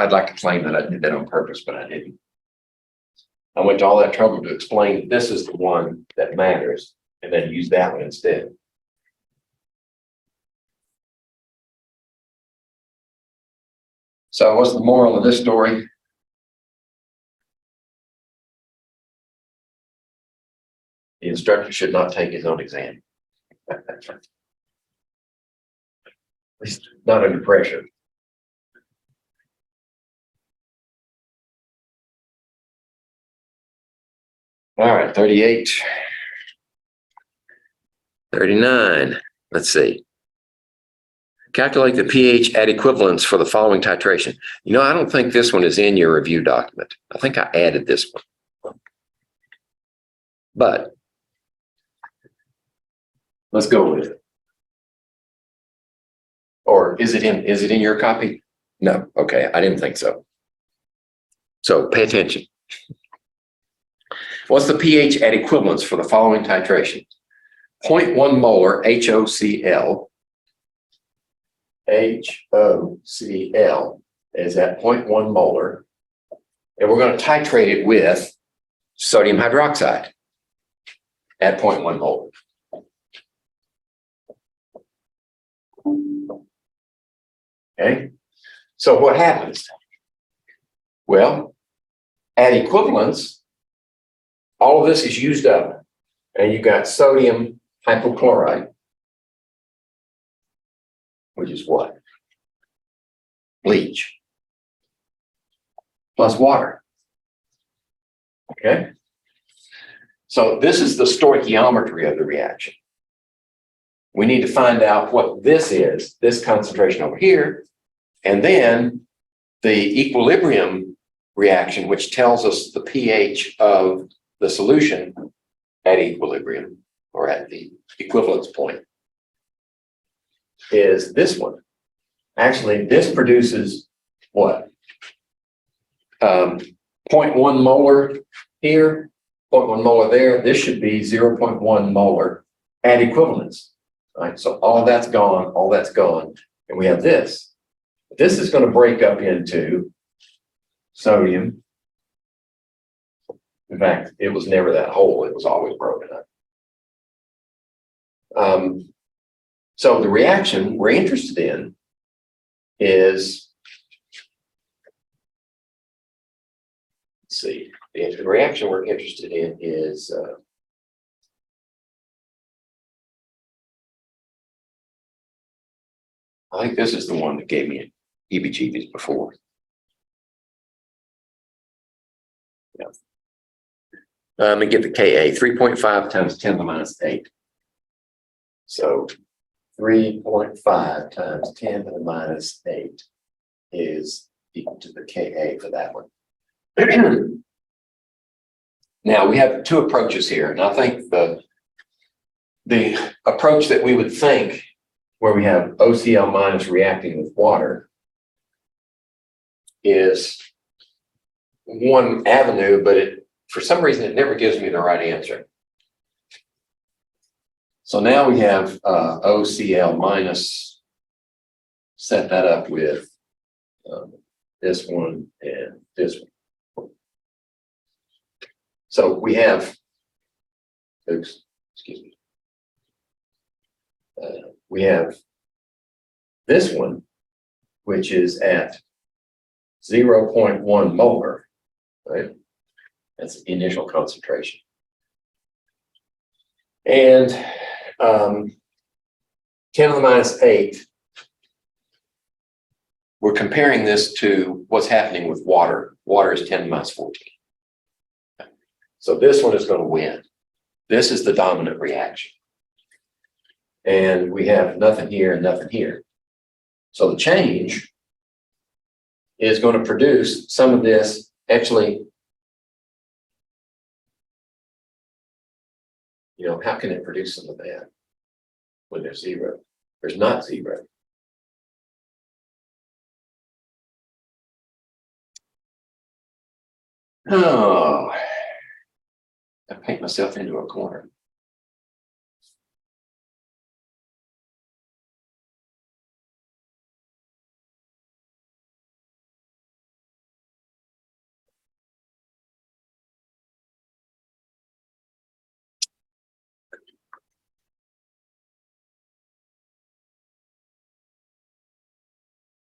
I'd like to claim that I did that on purpose, but I didn't. I went to all that trouble to explain that this is the one that matters, and then use that one instead. So what's the moral of this story? The instructor should not take his own exam. At least not under pressure. All right, 38. 39. Let's see. Calculate the pH at equivalence for the following titration. You know, I don't think this one is in your review document. I think I added this one. But let's go with it. Or is it in your copy? No. Okay, I didn't think so. So pay attention. What's the pH at equivalence for the following titration? 0.1 molar HOCl. HOCl is at 0.1 molar. And we're going to titrate it with sodium hydroxide at 0.1 molar. Okay. So what happens? Well, at equivalence, all of this is used up, and you got sodium hypochlorite, which is what? Bleach, plus water. Okay. So this is the stoichiometry of the reaction. We need to find out what this is, this concentration over here, and then the equilibrium reaction, which tells us the pH of the solution at equilibrium or at the equivalence point, is this one. Actually, this produces what? 0.1 molar here, 0.1 molar there. This should be 0.1 molar at equivalence. Right? So all that's gone, all that's gone. And we have this. This is going to break up into sodium. In fact, it was never that whole, it was always broken up. So the reaction we're interested in is, let's see, the reaction we're interested in is I think this is the one that gave me heebie-jeebies before. Yeah. Let me get the Ka, 3.5 times 10 to the minus 8. So 3.5 times 10 to the minus 8 is equal to the Ka for that one. Now we have two approaches here, and I think the approach that we would think, where we have OCl minus reacting with water, is one avenue, but for some reason it never gives me the right answer. So now we have OCl minus, set that up with this one and this one. So we have, oops, excuse me. We have this one, which is at 0.1 molar, right? That's the initial concentration. And 10 to the minus 8, we're comparing this to what's happening with water. Water is 10 to the minus 14. So this one is going to win. This is the dominant reaction. And we have nothing here and nothing here. So the change is going to produce some of this. Actually, you know, how can it produce some of that when there's zero? There's not zero. Oh, I paint myself into a corner.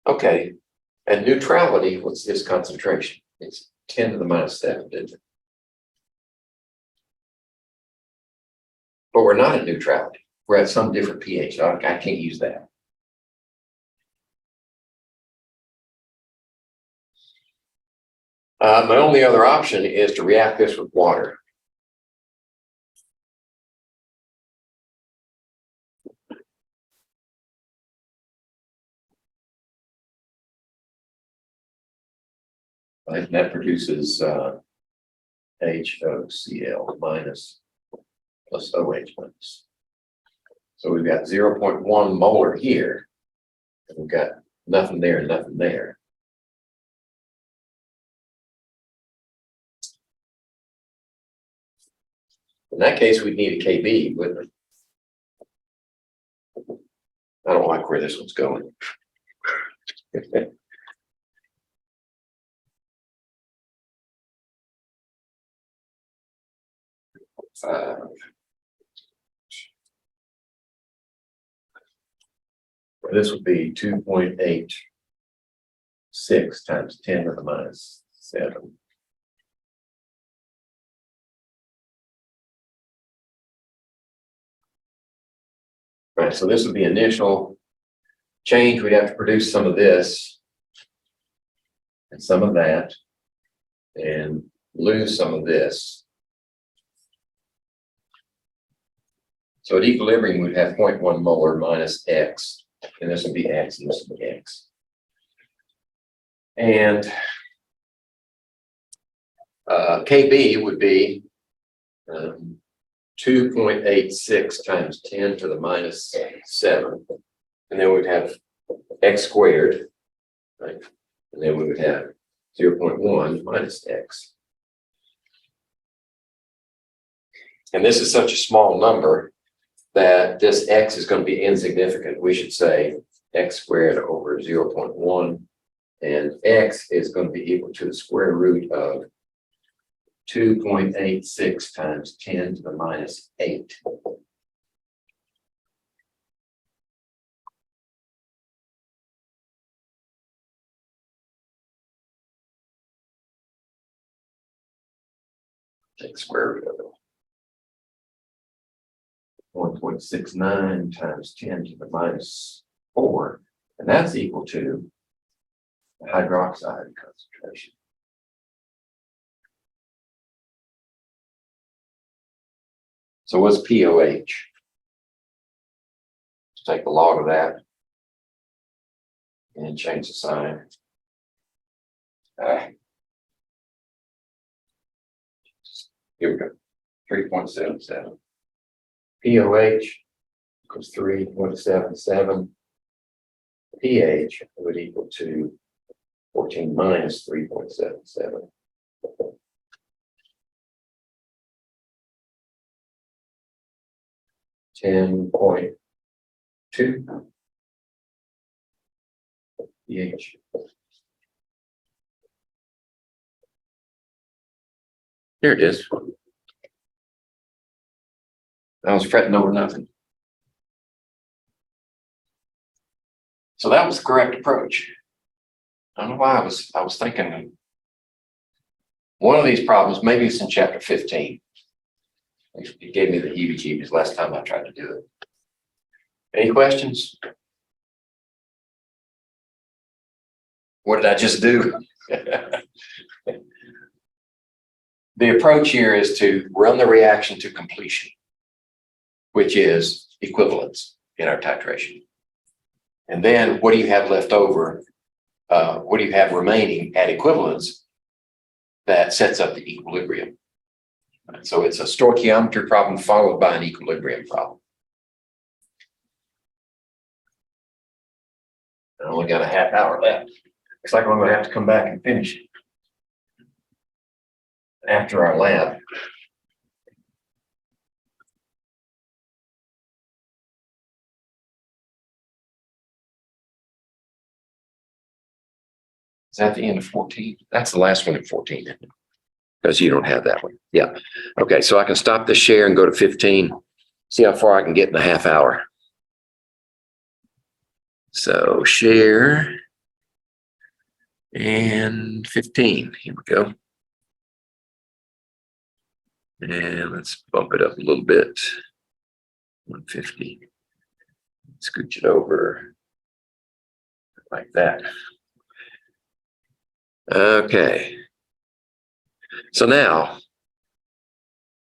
Okay, at neutrality, what's this concentration? It's 10 to the minus 7, isn't it? But we're not at neutrality. We're at some different pH. I can't use that. My only other option is to react this with water. Right, and that produces HOCl minus plus OH minus. So we've got 0.1 molar here, and we've got nothing there and nothing there. In that case, we'd need a KB, wouldn't we? I don't like where this one's going. This would be 2.86 times 10 to the minus 7. Right, so this would be initial change. We'd have to produce some of this and some of that and lose some of this. So at equilibrium, we'd have 0.1 molar minus X, and this would be X and this would be X. And KB would be 2.86 times 10 to the minus 7. And then we'd have X squared, right? And then we would have 0.1 minus X. And this is such a small number that this X is going to be insignificant. We should say X squared over 0.1, and X is going to be equal to the square root of 2.86 times 10 to the minus 8. Take the square root of it. 1.69 times 10 to the minus 4, and that's equal to the hydroxide concentration. So what's POH? Let's take the log of that and change the sign. Here we go, 3.77. POH equals 3.77. pH would equal to 14 minus 3.77. 10.2 pH. Here it is. I was fretting over nothing. So that was the correct approach. I don't know why I was thinking one of these problems, maybe it's in chapter 15. It gave me the heebie-jeebies last time I tried to do it. Any questions? What did I just do? The approach here is to run the reaction to completion, which is equivalence in our titration. And then what do you have left over? What do you have remaining at equivalence that sets up the equilibrium? So it's a stoichiometry problem followed by an equilibrium problem. I only got a half hour left. Looks like I'm going to have to come back and finish it after our lab. Is that the end of 14? That's the last one in 14, isn't it? Because you don't have that one. Yeah. Okay, so I can stop the share and go to 15. See how far I can get in a half hour. So share and 15. Here we go. And let's bump it up a little bit. 150. Scooch it over like that. Okay. So now,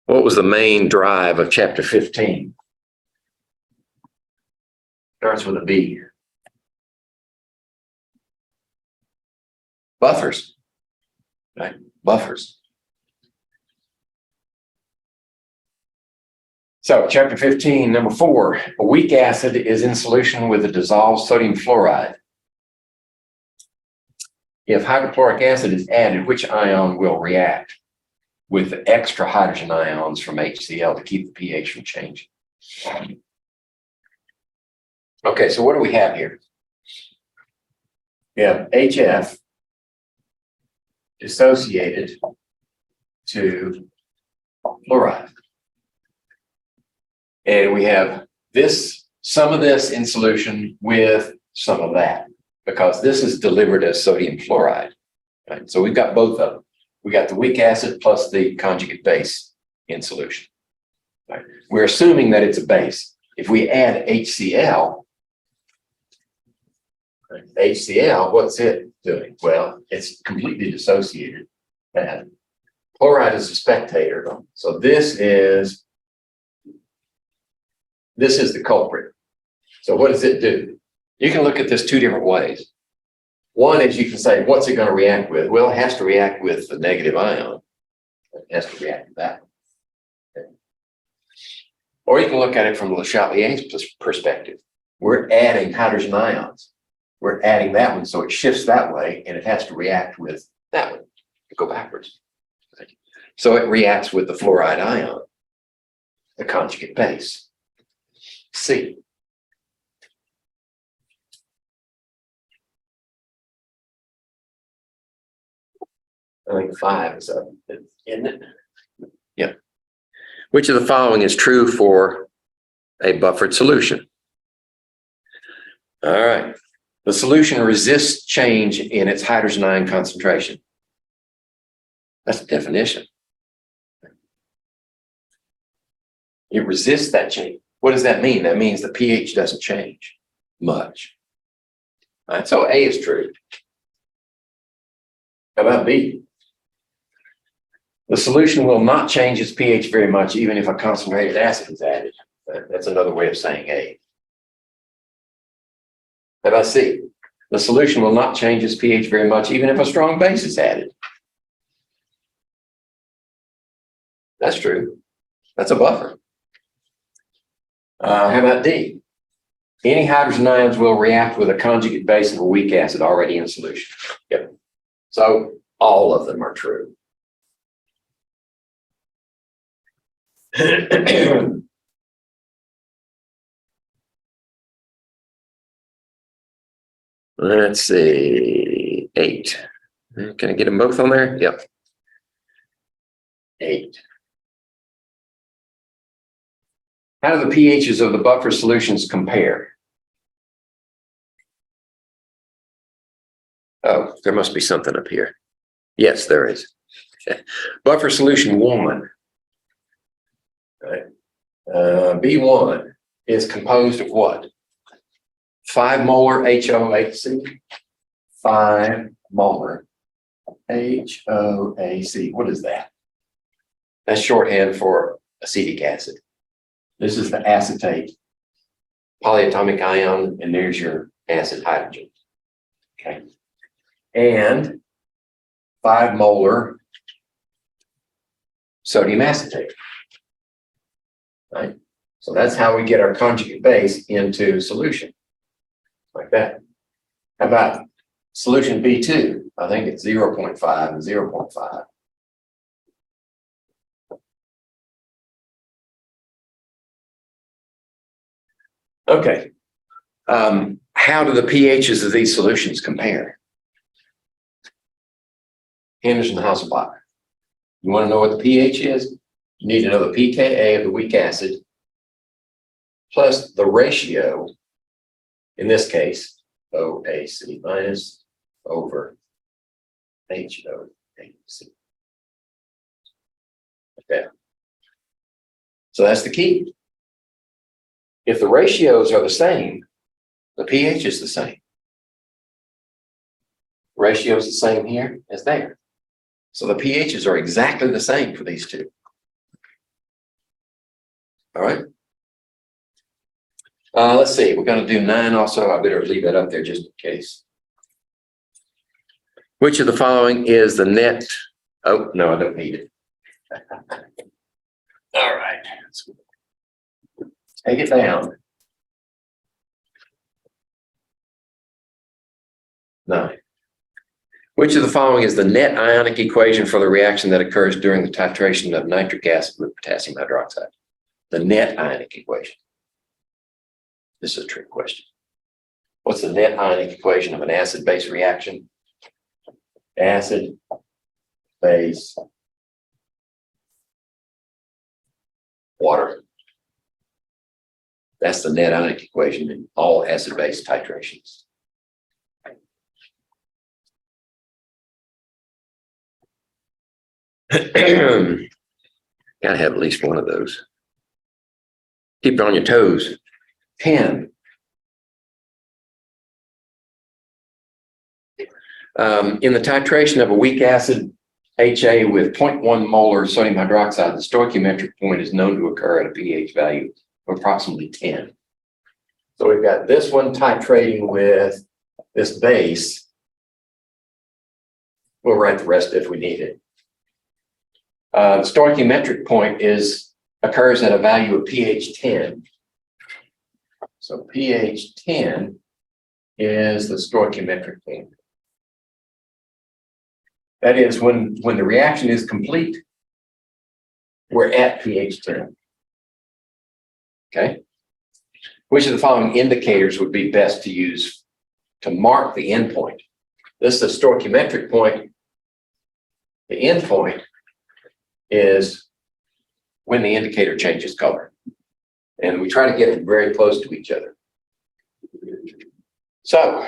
what was the main drive of chapter 15? Starts with a B. Buffers, right? Buffers. So chapter 15, number 4, a weak acid is in solution with a dissolved sodium fluoride. If hydrochloric acid is added, which ion will react with the extra hydrogen ions from HCl to keep the pH from changing? Okay, so what do we have here? We have HF dissociated to fluoride. And we have this, some of this in solution with some of that, because this is delivered as sodium fluoride. Right? So we've got both of them. We got the weak acid plus the conjugate base in solution. Right? We're assuming that it's a base. If we add HCl, HCl, what's it doing? Well, it's completely dissociated. And chloride is a spectator. So this is the culprit. So what does it do? You can look at this two different ways. One is you can say, what's it going to react with? Well, it has to react with the negative ion. It has to react with that. Okay. Or you can look at it from Le Chatelier's perspective. We're adding hydrogen ions. We're adding that one, so it shifts that way, and it has to react with that one to go backwards. So it reacts with the fluoride ion, the conjugate base, C. I think 5 is up, isn't it? Yeah. Which of the following is true for a buffered solution? All right. The solution resists change in its hydrogen ion concentration. That's the definition. It resists that change. What does that mean? That means the pH doesn't change much. All right, so A is true. How about B? The solution will not change its pH very much, even if a concentrated acid is added. That's another way of saying A. How about C? The solution will not change its pH very much, even if a strong base is added. That's true. That's a buffer. How about D? Any hydrogen ions will react with a conjugate base of a weak acid already in solution. Yep. So all of them are true. Let's see, 8. Can I get them both on there? Yep. 8. How do the pHs of the buffer solutions compare? Oh, there must be something up here. Yes, there is. Buffer solution 1. Right. B1 is composed of what? 5 molar HOHC, 5 molar HOAC. What is that? That's shorthand for acetic acid. This is the acetate polyatomic ion, and there's your acid hydrogen. Okay. And 5 molar sodium acetate. Right? So that's how we get our conjugate base into solution. Like that. How about solution B2? I think it's 0.5 and 0.5. Okay. How do the pHs of these solutions compare? Henderson-Hasselbalch. You want to know what the pH is? You need to know the pKa of the weak acid plus the ratio, in this case, OAC minus over HOAC. Okay. So that's the key. If the ratios are the same, the pH is the same. Ratio is the same here as there. So the pHs are exactly the same for these two. All right. Let's see. We're going to do 9 also. I better leave that up there just in case. Which of the following is the net? Oh, no, I don't need it. All right. Take it down. 9. Which of the following is the net ionic equation for the reaction that occurs during the titration of nitric acid with potassium hydroxide? The net ionic equation. This is a trick question. What's the net ionic equation of an acid-base reaction? Acid, base, water. That's the net ionic equation in all acid-base titrations. Gotta have at least one of those. Keep it on your toes. 10. In the titration of a weak acid HA with 0.1 molar sodium hydroxide, the stoichiometric point is known to occur at a pH value of approximately 10. So we've got this one titrating with this base. We'll write the rest if we need it. The stoichiometric point occurs at a value of pH 10. So pH 10 is the stoichiometric point. That is, when the reaction is complete, we're at pH 10. Okay. Which of the following indicators would be best to use to mark the endpoint? This is the stoichiometric point. The endpoint is when the indicator changes color. And we try to get them very close to each other. So,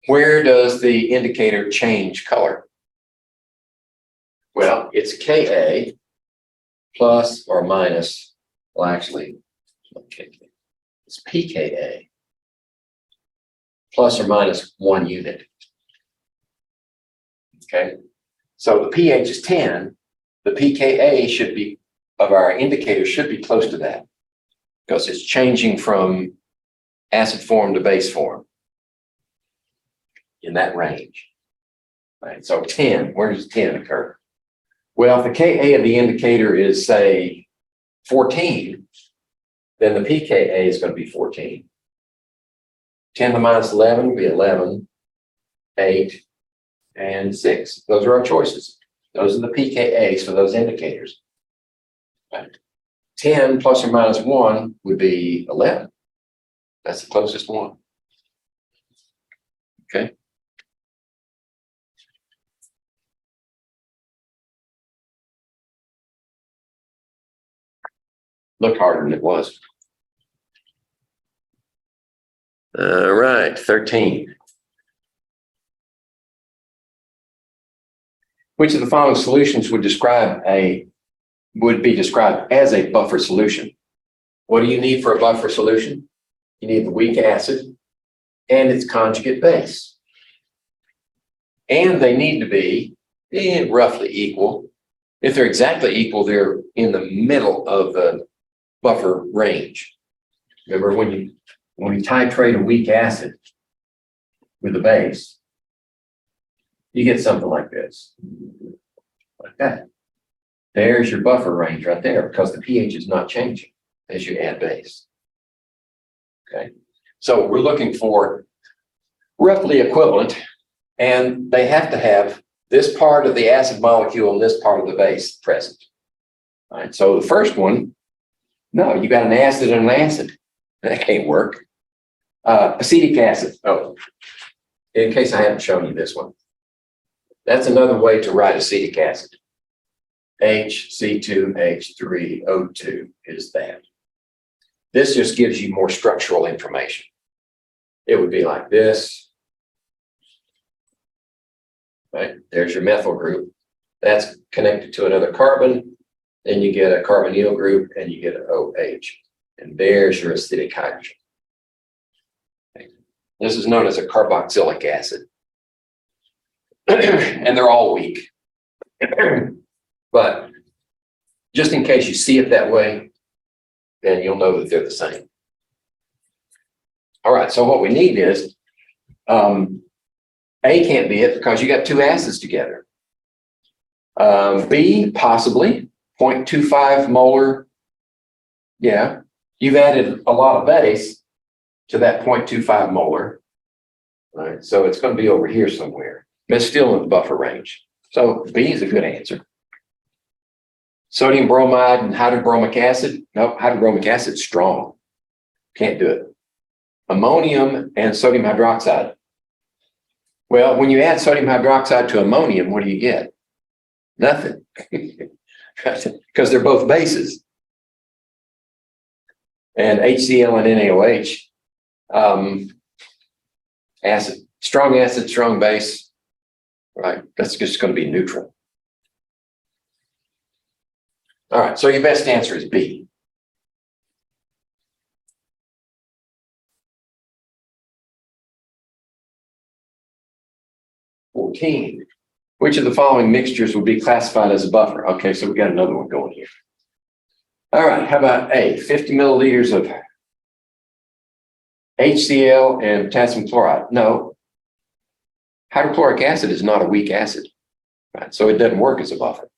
where does the indicator change color? Well, it's Ka plus or minus, well, actually, it's pKa plus or minus 1 unit. Okay, so the pH is 10. The pKa should be, of our indicator, should be close to that because it's changing from acid form to base form in that range. Right, so 10, where does 10 occur? Well, if the Ka of the indicator is, say, 14, then the pKa is going to be 14. 10 to the minus 11 will be 11, 8, and 6. Those are our choices. Those are the pKa's for those indicators. Right. 10 plus or minus 1 would be 11. That's the closest one. Okay. Looked harder than it was. All right, 13. Which of the following solutions would be described as a buffer solution? What do you need for a buffer solution? You need the weak acid and its conjugate base. And they need to be roughly equal. If they're exactly equal, they're in the middle of the buffer range. Remember, when you titrate a weak acid with a base, you get something like this, like that. There's your buffer range right there, because the pH is not changing as you add base. Okay, so we're looking for roughly equivalent, and they have to have this part of the acid molecule and this part of the base present. All right, so the first one, no, you got an acid and an acid. That can't work. Acetic acid. Oh, in case I haven't shown you this one. That's another way to write acetic acid. HC2H3O2 is that. This just gives you more structural information. It would be like this. Right, there's your methyl group. That's connected to another carbon. Then you get a carbonyl group and you get an OH. And there's your acidic hydrogen. Okay. This is known as a carboxylic acid. And they're all weak. But just in case you see it that way, then you'll know that they're the same. All right, so what we need is A can't be it because you got two acids together. B, possibly 0.25 molar. Yeah, you've added a lot of base to that 0.25 molar. All right, so it's going to be over here somewhere. But it's still in the buffer range. So B is a good answer. Sodium bromide and hydrobromic acid. No, hydrobromic acid is strong. Can't do it. Ammonium and sodium hydroxide. Well, when you add sodium hydroxide to ammonium, what do you get? Nothing. Because they're both bases. And HCl and NaOH, acid, strong base, right? That's just going to be neutral. All right, so your best answer is B. Which of the following mixtures would be classified as a buffer? Okay, so we got another one going here. All right, how about A, 50 milliliters of HCl and potassium chloride? No, hydrochloric acid is not a weak acid, right? So it doesn't work as a buffer.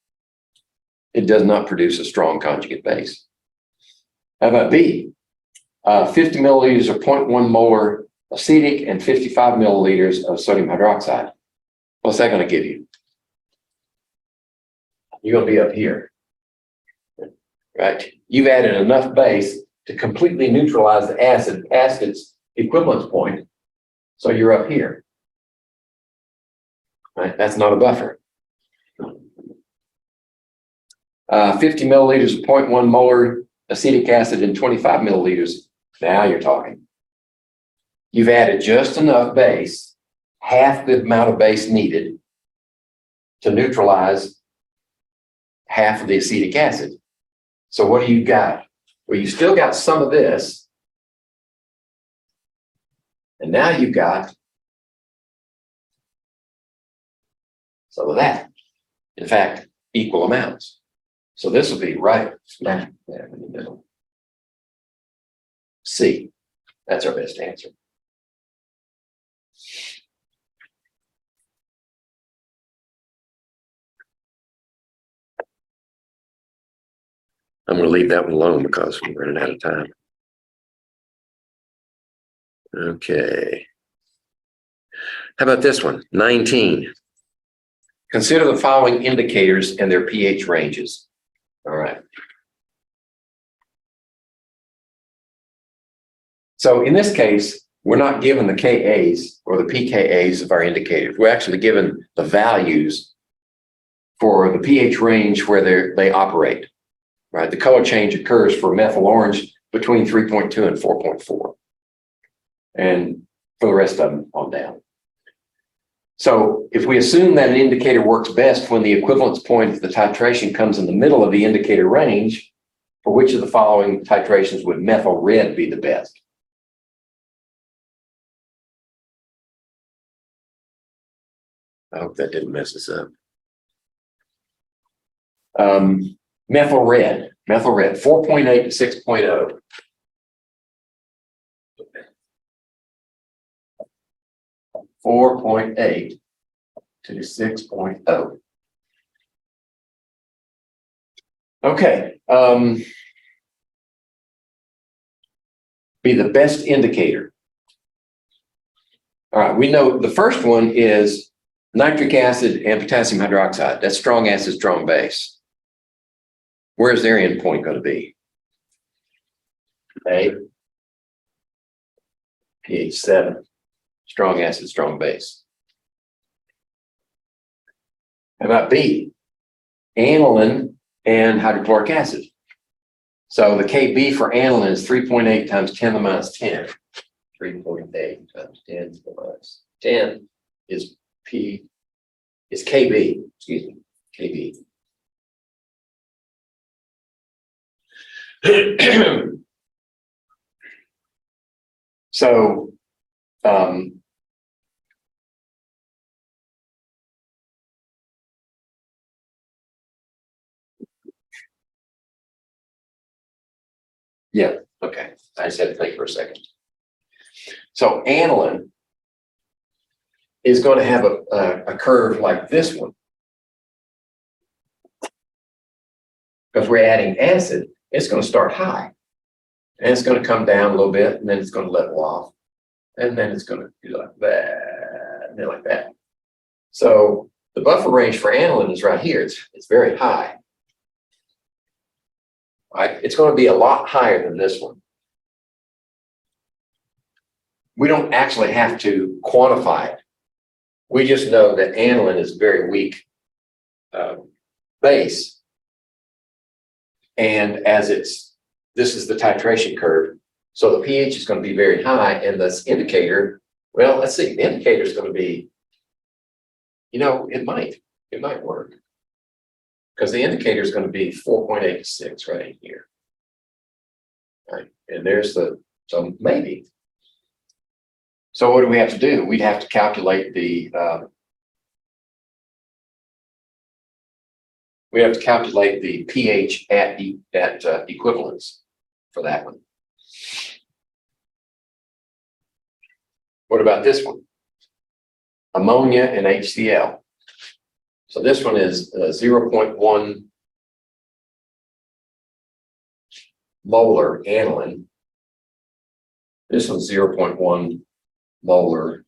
It does not produce a strong conjugate base. How about B, 50 milliliters of 0.1 molar acetic and 55 milliliters of sodium hydroxide? What's that going to give you? You're going to be up here, right? You've added enough base to completely neutralize the acid's equivalence point. So you're up here, right? That's not a buffer. 50 milliliters of 0.1 molar acetic acid and 25 milliliters. Now you're talking. You've added just enough base, half the amount of base needed to neutralize half of the acetic acid. So what do you got? Well, you still got some of this. And now you've got some of that. In fact, equal amounts. So this will be right smack there in the middle. C. That's our best answer. I'm going to leave that one alone because we're running out of time. Okay. How about this one? 19. Consider the following indicators and their pH ranges. All right. So in this case, we're not given the Kas or the pKas of our indicators. We're actually given the values for the pH range where they operate. Right, the color change occurs for methyl orange between 3.2 and 4.4, and for the rest of them on down. So if we assume that an indicator works best when the equivalence point of the titration comes in the middle of the indicator range, for which of the following titrations would methyl red be the best? I hope that didn't mess us up. Methyl red, 4.8 to 6.0. 4.8 to 6.0. Okay. Be the best indicator. All right, we know the first one is nitric acid and potassium hydroxide. That's strong acid, strong base. Where's their endpoint going to be? A, pH 7, strong acid, strong base. How about B? Aniline and hydrochloric acid. So the Kb for aniline is 3.8 times 10 to the minus 10. 3.8 times 10 to the minus 10 is Kb, excuse me, Kb. So, yeah, okay. I just had to think for a second. So aniline is going to have a curve like this one. Because we're adding acid, it's going to start high. And it's going to come down a little bit, and then it's going to level off. And then it's going to be like that, and then like that. So the buffer range for aniline is right here. It's very high. Right? It's going to be a lot higher than this one. We don't actually have to quantify it. We just know that aniline is very weak base. And as this is the titration curve. So the pH is going to be very high, and this indicator, well, let's see, the indicator is going to be, it might work. Because the indicator is going to be 4.8 to 6 right here. Right. And there's so maybe. So what do we have to do? We'd have to calculate the pH at equivalence for that one. What about this one? Ammonia and HCl. So this one is 0.1 molar aniline. This one's 0.1 molar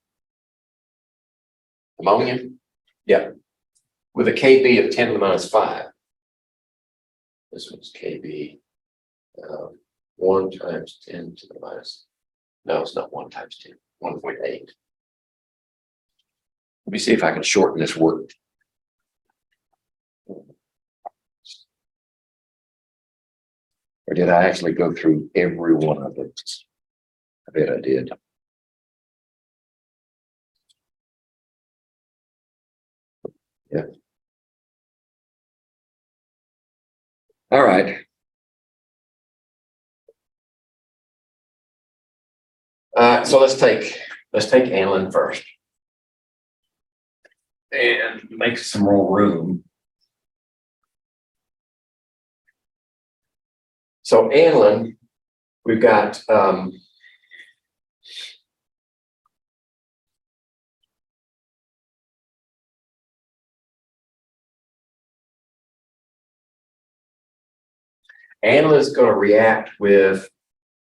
ammonia. Yeah. With a Kb of 10 to the minus 5. This one's Kb 1 times 10 to the minus. No, it's not 1 times 10. 1.8. Let me see if I can shorten this word. Or did I actually go through every one of it? I bet I did. Yeah. All right. So let's take aniline first. And make some more room. So aniline, we've got aniline is going to react with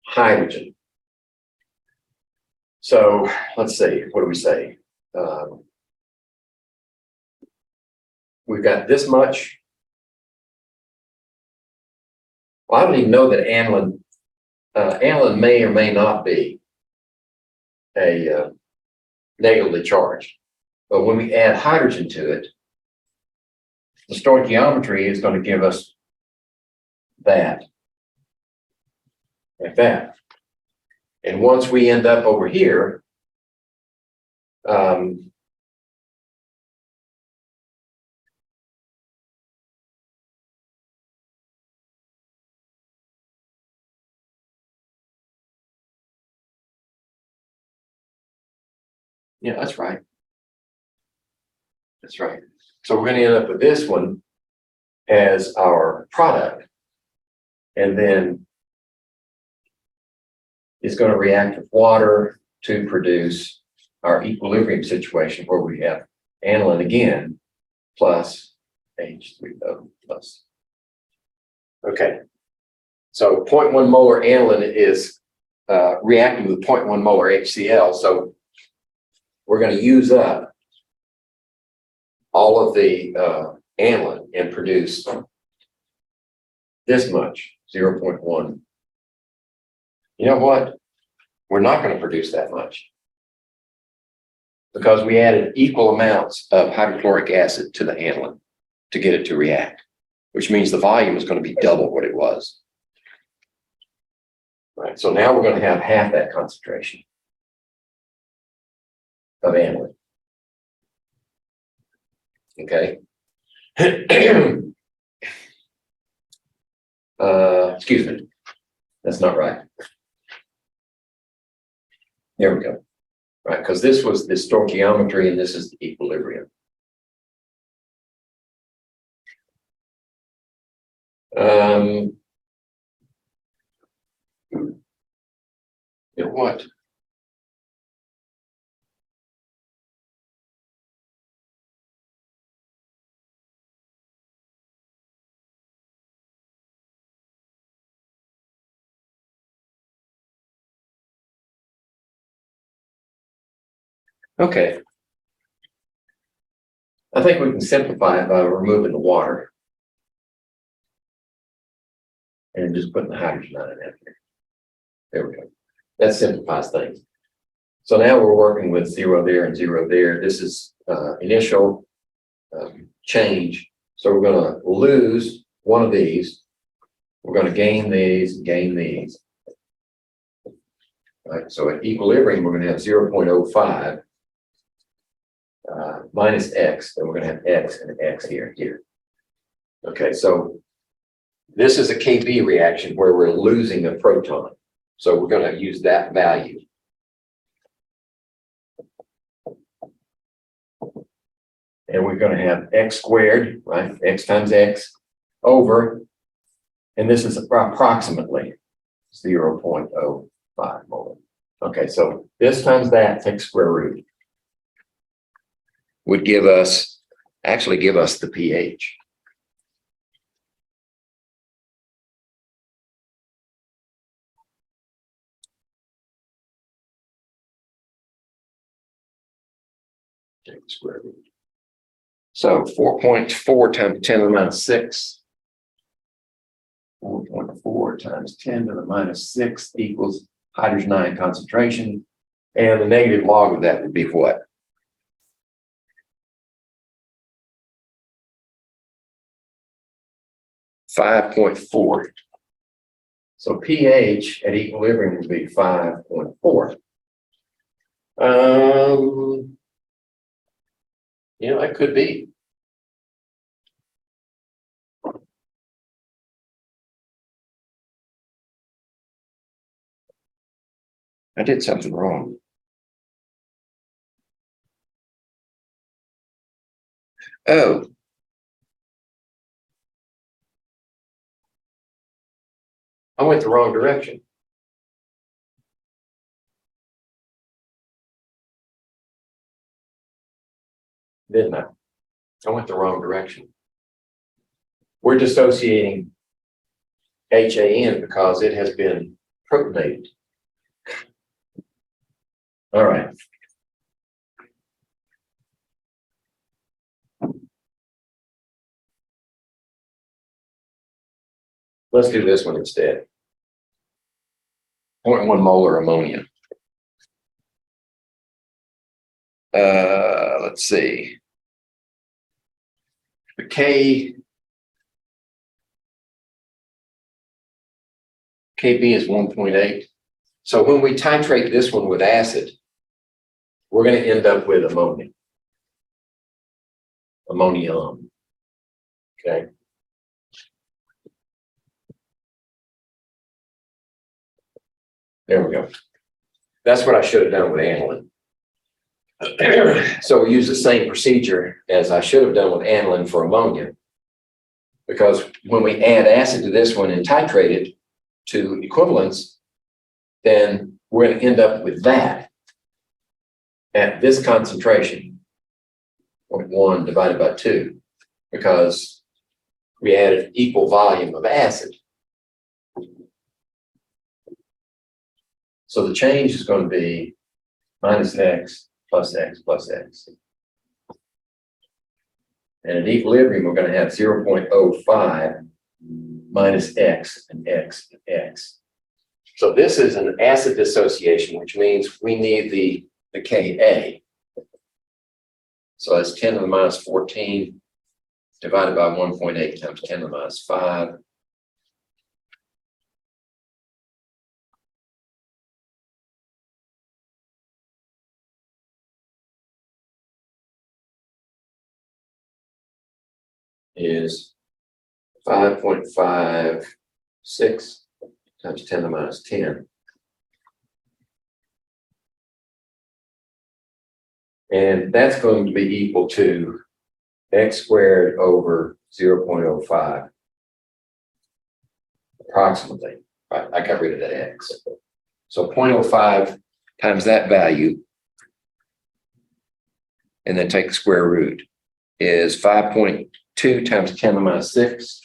hydrogen. So let's see, what do we say? We've got this much. Well, I don't even know that aniline may or may not be a negatively charged. But when we add hydrogen to it, the stoichiometry is going to give us that, like that. And once we end up over here, yeah, that's right. That's right. So we're going to end up with this one as our product. And then it's going to react with water to produce our equilibrium situation where we have aniline again plus H3O plus. Okay. So 0.1 molar aniline is reacting with 0.1 molar HCl. So we're going to use up all of the aniline and produce this much, 0.1. You know what? We're not going to produce that much because we added equal amounts of hydrochloric acid to the aniline to get it to react, which means the volume is going to be double what it was. Right. So now we're going to have half that concentration of aniline. Okay. Excuse me. That's not right. There we go. Right, because this was the stoichiometry and this is the equilibrium. You know what? Okay. I think we can simplify it by removing the water and just putting the hydrogen ion in here. There we go. That simplifies things. So now we're working with 0 there and 0 there. This is initial change. So we're going to lose one of these. We're going to gain these, gain these. Right. So at equilibrium, we're going to have 0.05 minus X, and we're going to have X and X here, here. Okay, so this is a KB reaction where we're losing a proton. So we're going to use that value. And we're going to have X squared, right? X times X over, and this is approximately 0.05 molar. Okay, so this times that takes square root. Would give us, actually give us the pH. Take the square root. So 4.4 times 10 to the minus 6. 4.4 times 10 to the minus 6 equals hydrogen ion concentration. And the negative log of that would be what? 5.4. So pH at equilibrium would be 5.4. You know, that could be. I did something wrong. Oh. I went the wrong direction. Didn't I? I went the wrong direction. We're dissociating HAN because it has been protonated. All right. Let's do this one instead. 0.1 molar ammonia. Let's see. The KB is 1.8. So when we titrate this one with acid, we're going to end up with ammonia. Ammonium. Okay. There we go. That's what I should have done with aniline. So we use the same procedure as I should have done with aniline for ammonia. Because when we add acid to this one and titrate it to equivalents, then we're going to end up with that at this concentration, 0.1 divided by 2, because we added equal volume of acid. So the change is going to be minus x plus x plus x. And at equilibrium, we're going to have 0.05 minus x and x and x. So this is an acid dissociation, which means we need the Ka. So that's 10 to the minus 14 divided by 1.8 times 10 to the minus 5. Is 5.56 times 10 to the minus 10. And that's going to be equal to x squared over 0.05, approximately. Right, I got rid of that x. So 0.05 times that value, and then take the square root, is 5.2 times 10 to the minus 6.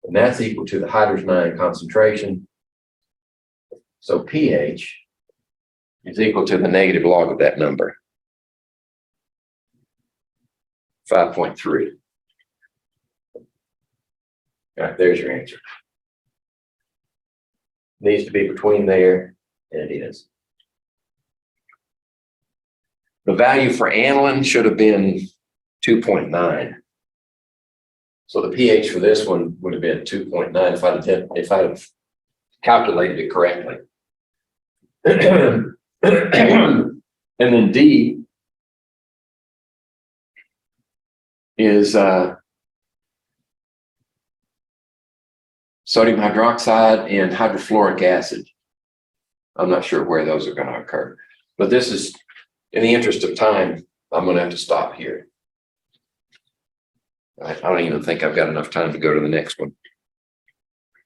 And that's equal to the hydrogen ion concentration. So pH is equal to the negative log of that number, 5.3. All right, there's your answer. Needs to be between there, and it is. The value for aniline should have been 2.9. So the pH for this one would have been 2.9 if I'd have calculated it correctly. And then D is sodium hydroxide and hydrofluoric acid. I'm not sure where those are going to occur, but this is, in the interest of time, I'm going to have to stop here. I don't even think I've got enough time to go to the next one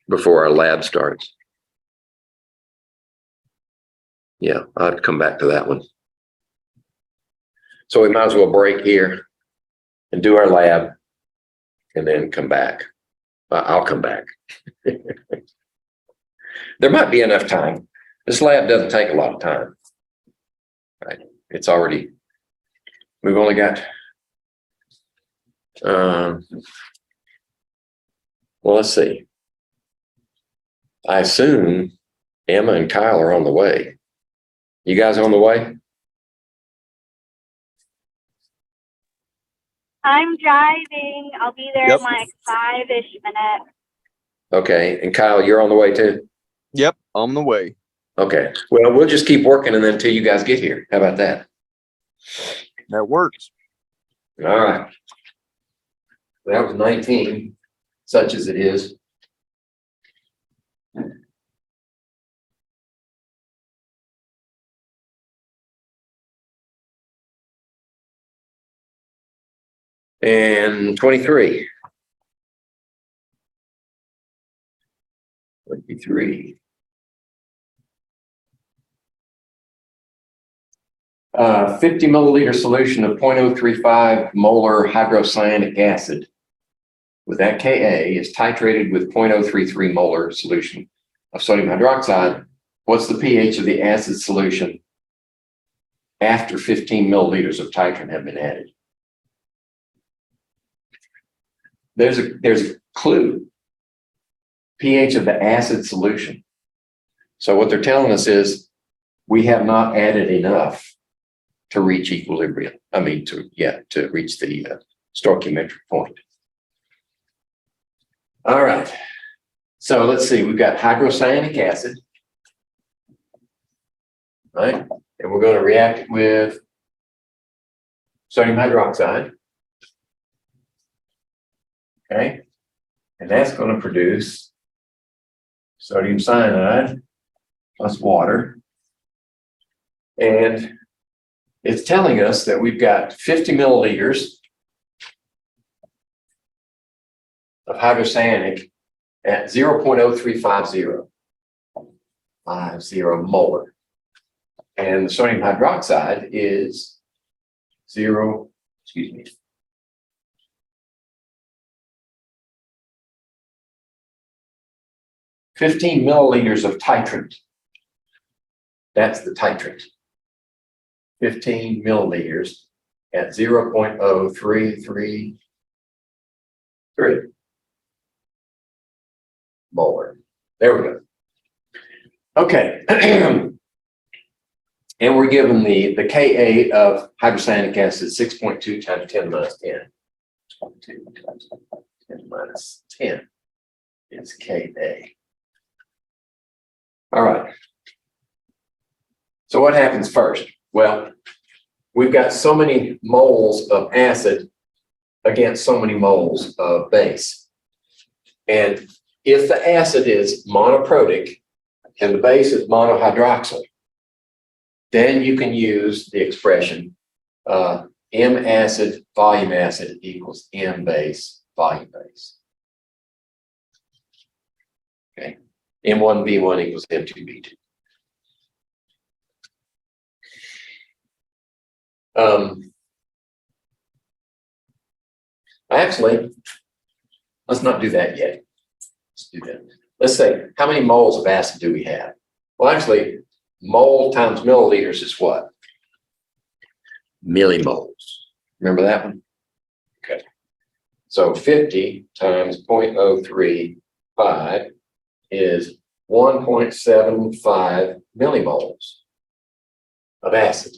before our lab starts. Yeah, I'll come back to that one. So we might as well break here and do our lab and then come back. I'll come back. There might be enough time. This lab doesn't take a lot of time. Right? It's already, we've only got, well, let's see. I assume Emma and Kyle are on the way. You guys on the way? I'm driving. I'll be there in like 5-ish minutes. Okay, and Kyle, you're on the way too? Yep, on the way. Okay, well, we'll just keep working and then until you guys get here. How about that? That works. All right. That was 19, such as it is. And 23. 23. 50 milliliter solution of 0.035 molar hydrocyanic acid with that Ka is titrated with 0.033 molar solution of sodium hydroxide. What's the pH of the acid solution after 15 milliliters of titrant have been added? There's a clue. pH of the acid solution. So what they're telling us is we have not added enough to reach equilibrium. I mean, to reach the stoichiometric point. All right. So let's see, we've got hydrocyanic acid, right? And we're going to react it with sodium hydroxide. Okay. And that's going to produce sodium cyanide plus water And it's telling us that we've got 50 milliliters of hydrocyanic at 0.0350, 50 molar. And the sodium hydroxide is 15 milliliters of titrant. That's the titrant. 15 milliliters at 0.0333 molar. There we go. Okay. And we're given the Ka of hydrocyanic acid 6.2 times 10 minus 10. 6.2 times 10 minus 10 is Ka. All right. So what happens first? Well, we've got so many moles of acid against so many moles of base. And if the acid is monoprotic and the base is monohydroxyl, then you can use the expression M acid volume acid equals M base volume base. Okay, M1V1 equals M2V2. Actually, let's not do that yet. Let's do that. Let's say, how many moles of acid do we have? Well, actually, mole times milliliters is what? Millimoles. Remember that one? Okay. So 50 times 0.035 is 1.75 millimoles of acid.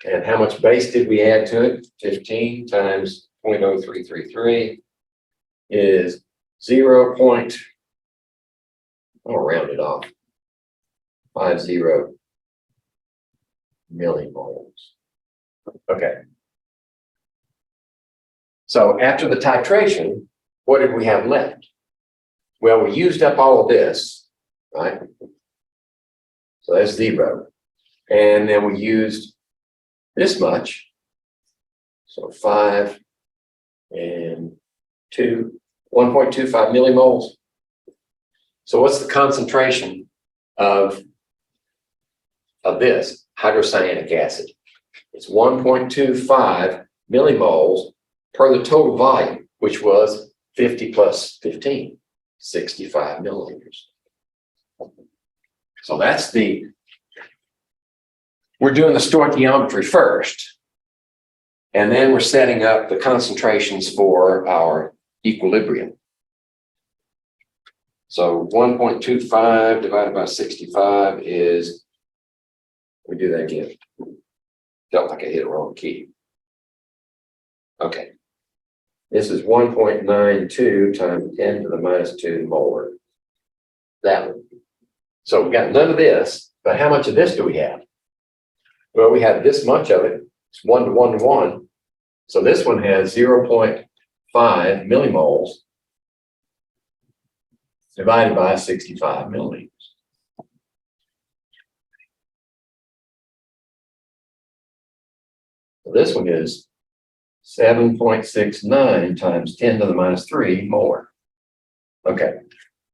And how much base did we add to it? 15 times 0.0333 is 0. I'll round it off. 50 millimoles. Okay. So after the titration, what did we have left? Well, we used up all of this, right? So that's 0. And then we used this much. So 5 and 2, 1.25 millimoles. So what's the concentration of this hydrocyanic acid? It's 1.25 millimoles per the total volume, which was 50 plus 15, 65 milliliters. So that's we're doing the stoichiometry first, and then we're setting up the concentrations for our equilibrium. So 1.25 divided by 65 is, we do that again. Felt like I hit a wrong key. Okay. This is 1.92 times 10 to the minus 2 molar. That one. So we've got none of this, but how much of this do we have? Well, we have this much of it. It's 1 to 1 to 1. So this one has 0.5 millimoles divided by 65 milliliters. So this one is 7.69 times 10 to the minus 3 molar. Okay,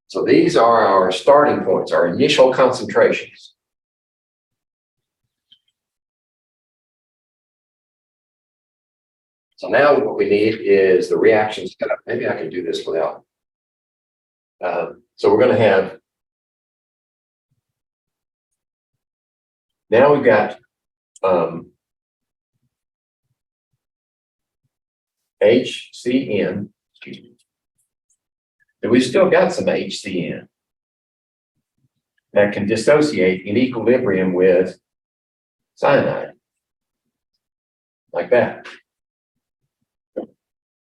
so these are our starting points, our initial concentrations. So now what we need is the reaction setup. Maybe I can do this without. So we're going to have, now we've got HCN, excuse me, and we've still got some HCN that can dissociate in equilibrium with cyanide, like that.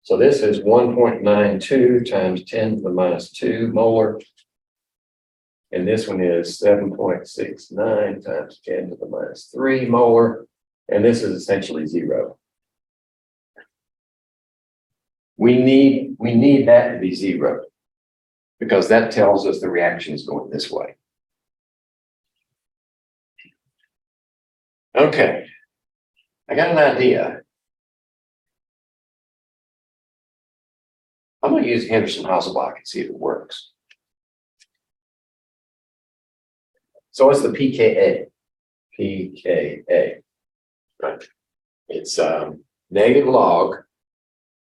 So this is 1.92 times 10 to the minus 2 molar. And this one is 7.69 times 10 to the minus 3 molar. And this is essentially 0. We need that to be 0 because that tells us the reaction is going this way. Okay. I got an idea. I'm gonna use Henderson-Hasselbalch and see if it works. So what's the pKa? pKa. Right. It's negative log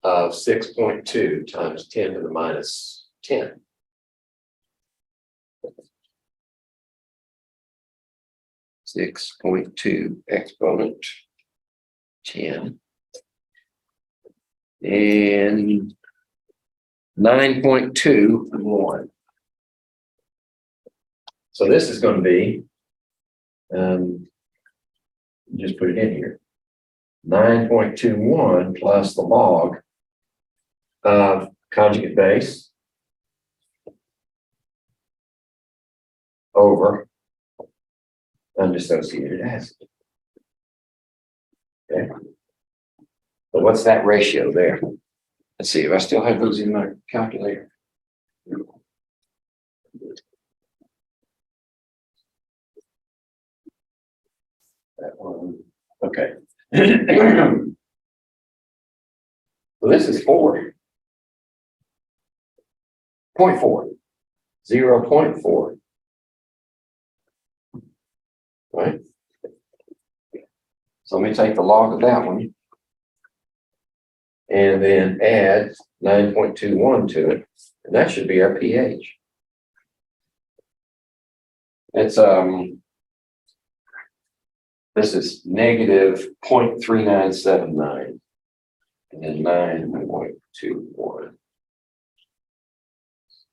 of 6.2 times 10 to the minus 10. .2 exponent 10 and 9.21. So this is going to be, just put it in here, 9.21 plus the log of conjugate base over undissociated acid. Okay. So what's that ratio there? Let's see if I still have those in my calculator. That one. Okay. So this is 4.4. 0.4. Right? So let me take the log of that one and then add 9.21 to it. And that should be our pH. It's this is negative 0.3979 and then 9.21.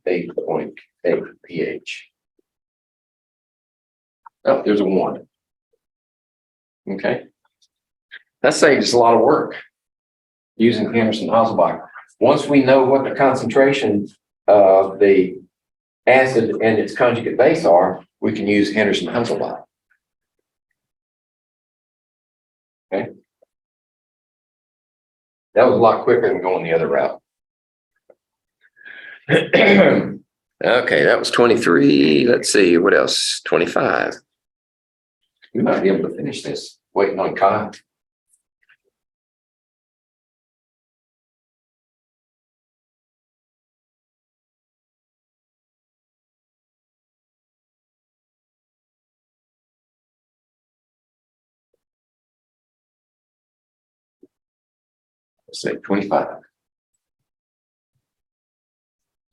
8.8 pH. Oh, there's a 1. Okay. That saves us a lot of work using Henderson-Hasselbalch. Once we know what the concentration of the acid and its conjugate base are, we can use Henderson-Hasselbalch. Okay. That was a lot quicker than going the other route. Okay, that was 23. Let's see, what else? 25. We might be able to finish this. Waiting on Kyle. Let's say 25.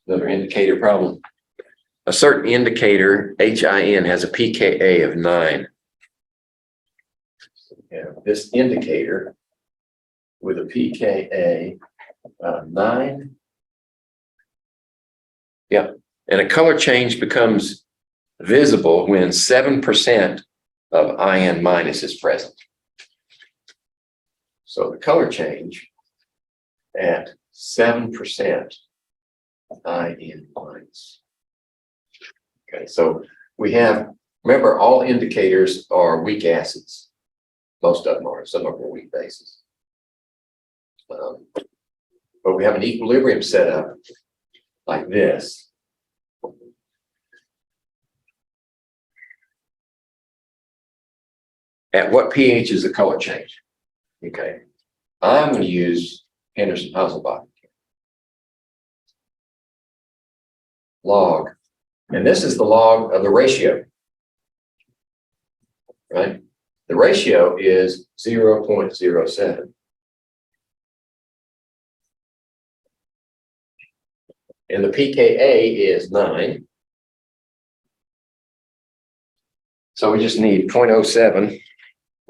Another indicator problem. A certain indicator, HIN, has a pKa of 9. Yeah, this indicator with a pKa of 9. Yeah, and a color change becomes visible when 7% of IN minus is present. So the color change at 7% IN minus. Okay, so we have, remember, all indicators are weak acids. Most of them are, some of them are weak bases. But we have an equilibrium set up like this. At what pH is the color change? Okay, I'm going to use Henderson-Hasselbalch. Log, and this is the log of the ratio, right? The ratio is 0.07. And the pKa is 9. So we just need 0.07.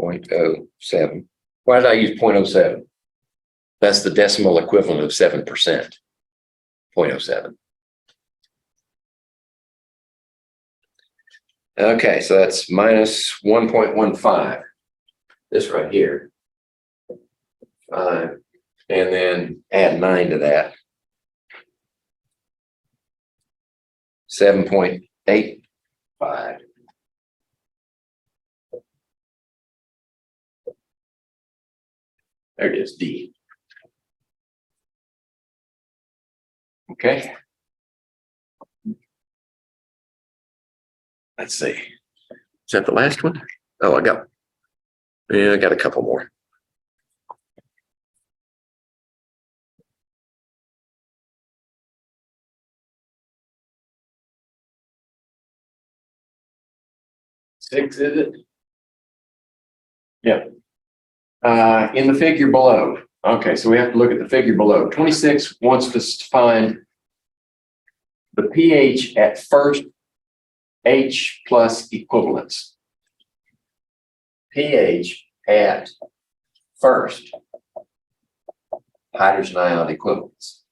0.07. Why did I use 0.07? That's the decimal equivalent of 7%. 0.07. Okay, so that's minus 1.15. This right here. 5. And then add 9 to that. 7.85. There it is, D. Okay. Let's see. Is that the last one? Oh, I got Yeah, I got a couple more. Six, is it? Yep. In the figure below. Okay, so we have to look at the figure below. 26 wants us to find the pH at first H plus equivalence. pH at first hydrogen ion equivalence.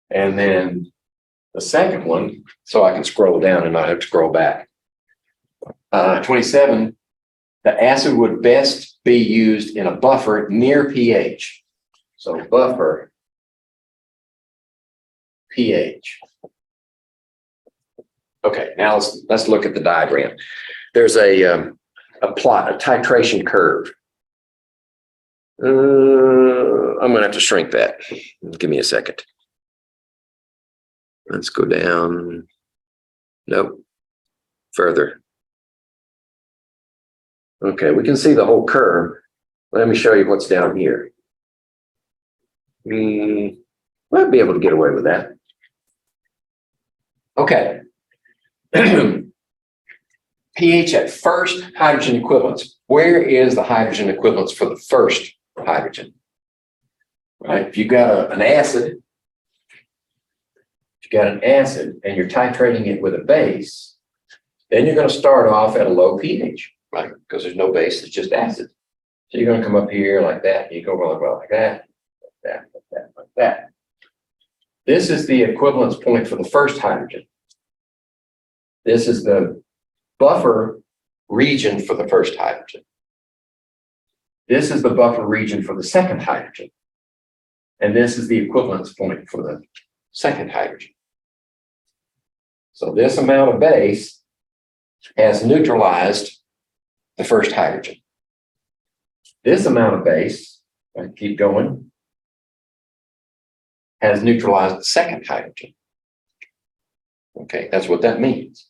And then the second one, so I can scroll down and not have to scroll back. 27, the acid would best be used in a buffer near pH. So buffer pH. Okay, now let's look at the diagram. There's a plot, a titration curve. I'm gonna have to shrink that. Give me a second. Let's go down. Nope. Further. Okay, we can see the whole curve. Let me show you what's down here. Might be able to get away with that. Okay. pH at first hydrogen equivalence. Where is the hydrogen equivalence for the first hydrogen? Right? If you got an acid, and you're titrating it with a base, then you're going to start off at a low pH, right? Because there's no base, it's just acid. So you're going to come up here like that, and you go like that, like that. This is the equivalence point for the first hydrogen. This is the buffer region for the first hydrogen. This is the buffer region for the second hydrogen. And this is the equivalence point for the second hydrogen. So this amount of base has neutralized the first hydrogen. This amount of base, I keep going, has neutralized the second hydrogen. Okay, that's what that means.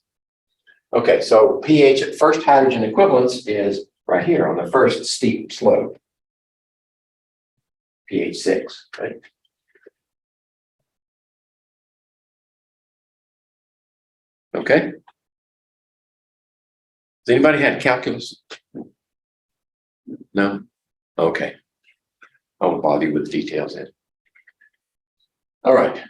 Okay, so pH at first hydrogen equivalence is right here on the first steep slope. pH 6, right? Okay. Has anybody had calculus? No? Okay. I won't bother you with the details then. All right.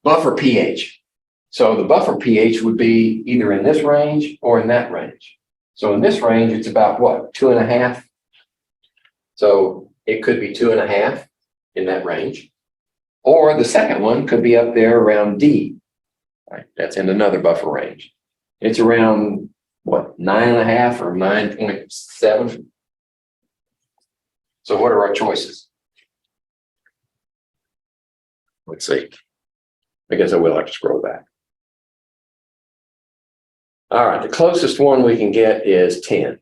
Buffer pH. So the buffer pH would be either in this range or in that range. So in this range, it's about what? 2.5. So it could be 2.5 in that range. Or the second one could be up there around D. Right, that's in another buffer range. It's around what, 9.5 or 9.7. So what are our choices? Let's see. I guess I will have to scroll back. All right, the closest one we can get is 10.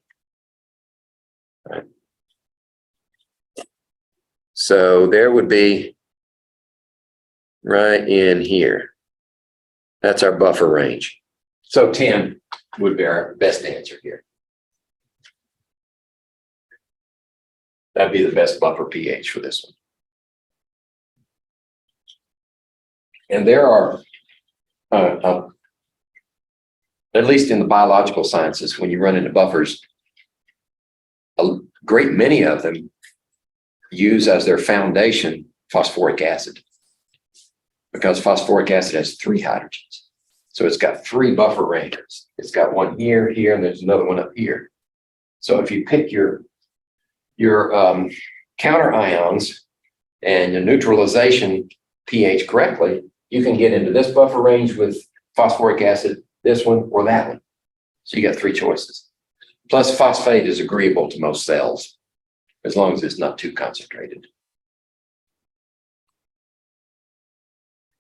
All right. So there would be right in here. That's our buffer range. So 10 would be our best answer here. That'd be the best buffer pH for this one. And there are, at least in the biological sciences, when you run into buffers, a great many of them use as their foundation phosphoric acid, because phosphoric acid has 3 hydrogens. So it's got 3 buffer ranges. It's got one here, here, and there's another one up here. So if you pick your counter ions and your neutralization pH correctly, you can get into this buffer range with phosphoric acid, this one, or that one. So you got 3 choices. Plus phosphate is agreeable to most cells, as long as it's not too concentrated.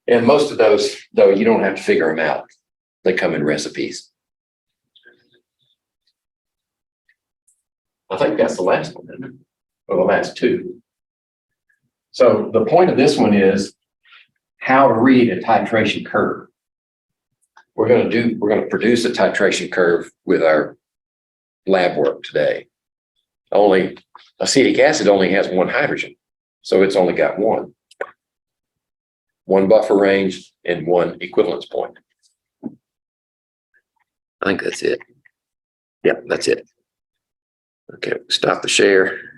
And most of those, though, you don't have to figure them out. They come in recipes. I think that's the last one, isn't it? Or the last 2. So the point of this one is how to read a titration curve. We're going to produce a titration curve with our lab work today. Only acetic acid only has one hydrogen, so it's only got one buffer range and one equivalence point. I think that's it. Yep, that's it. Okay, stop the share.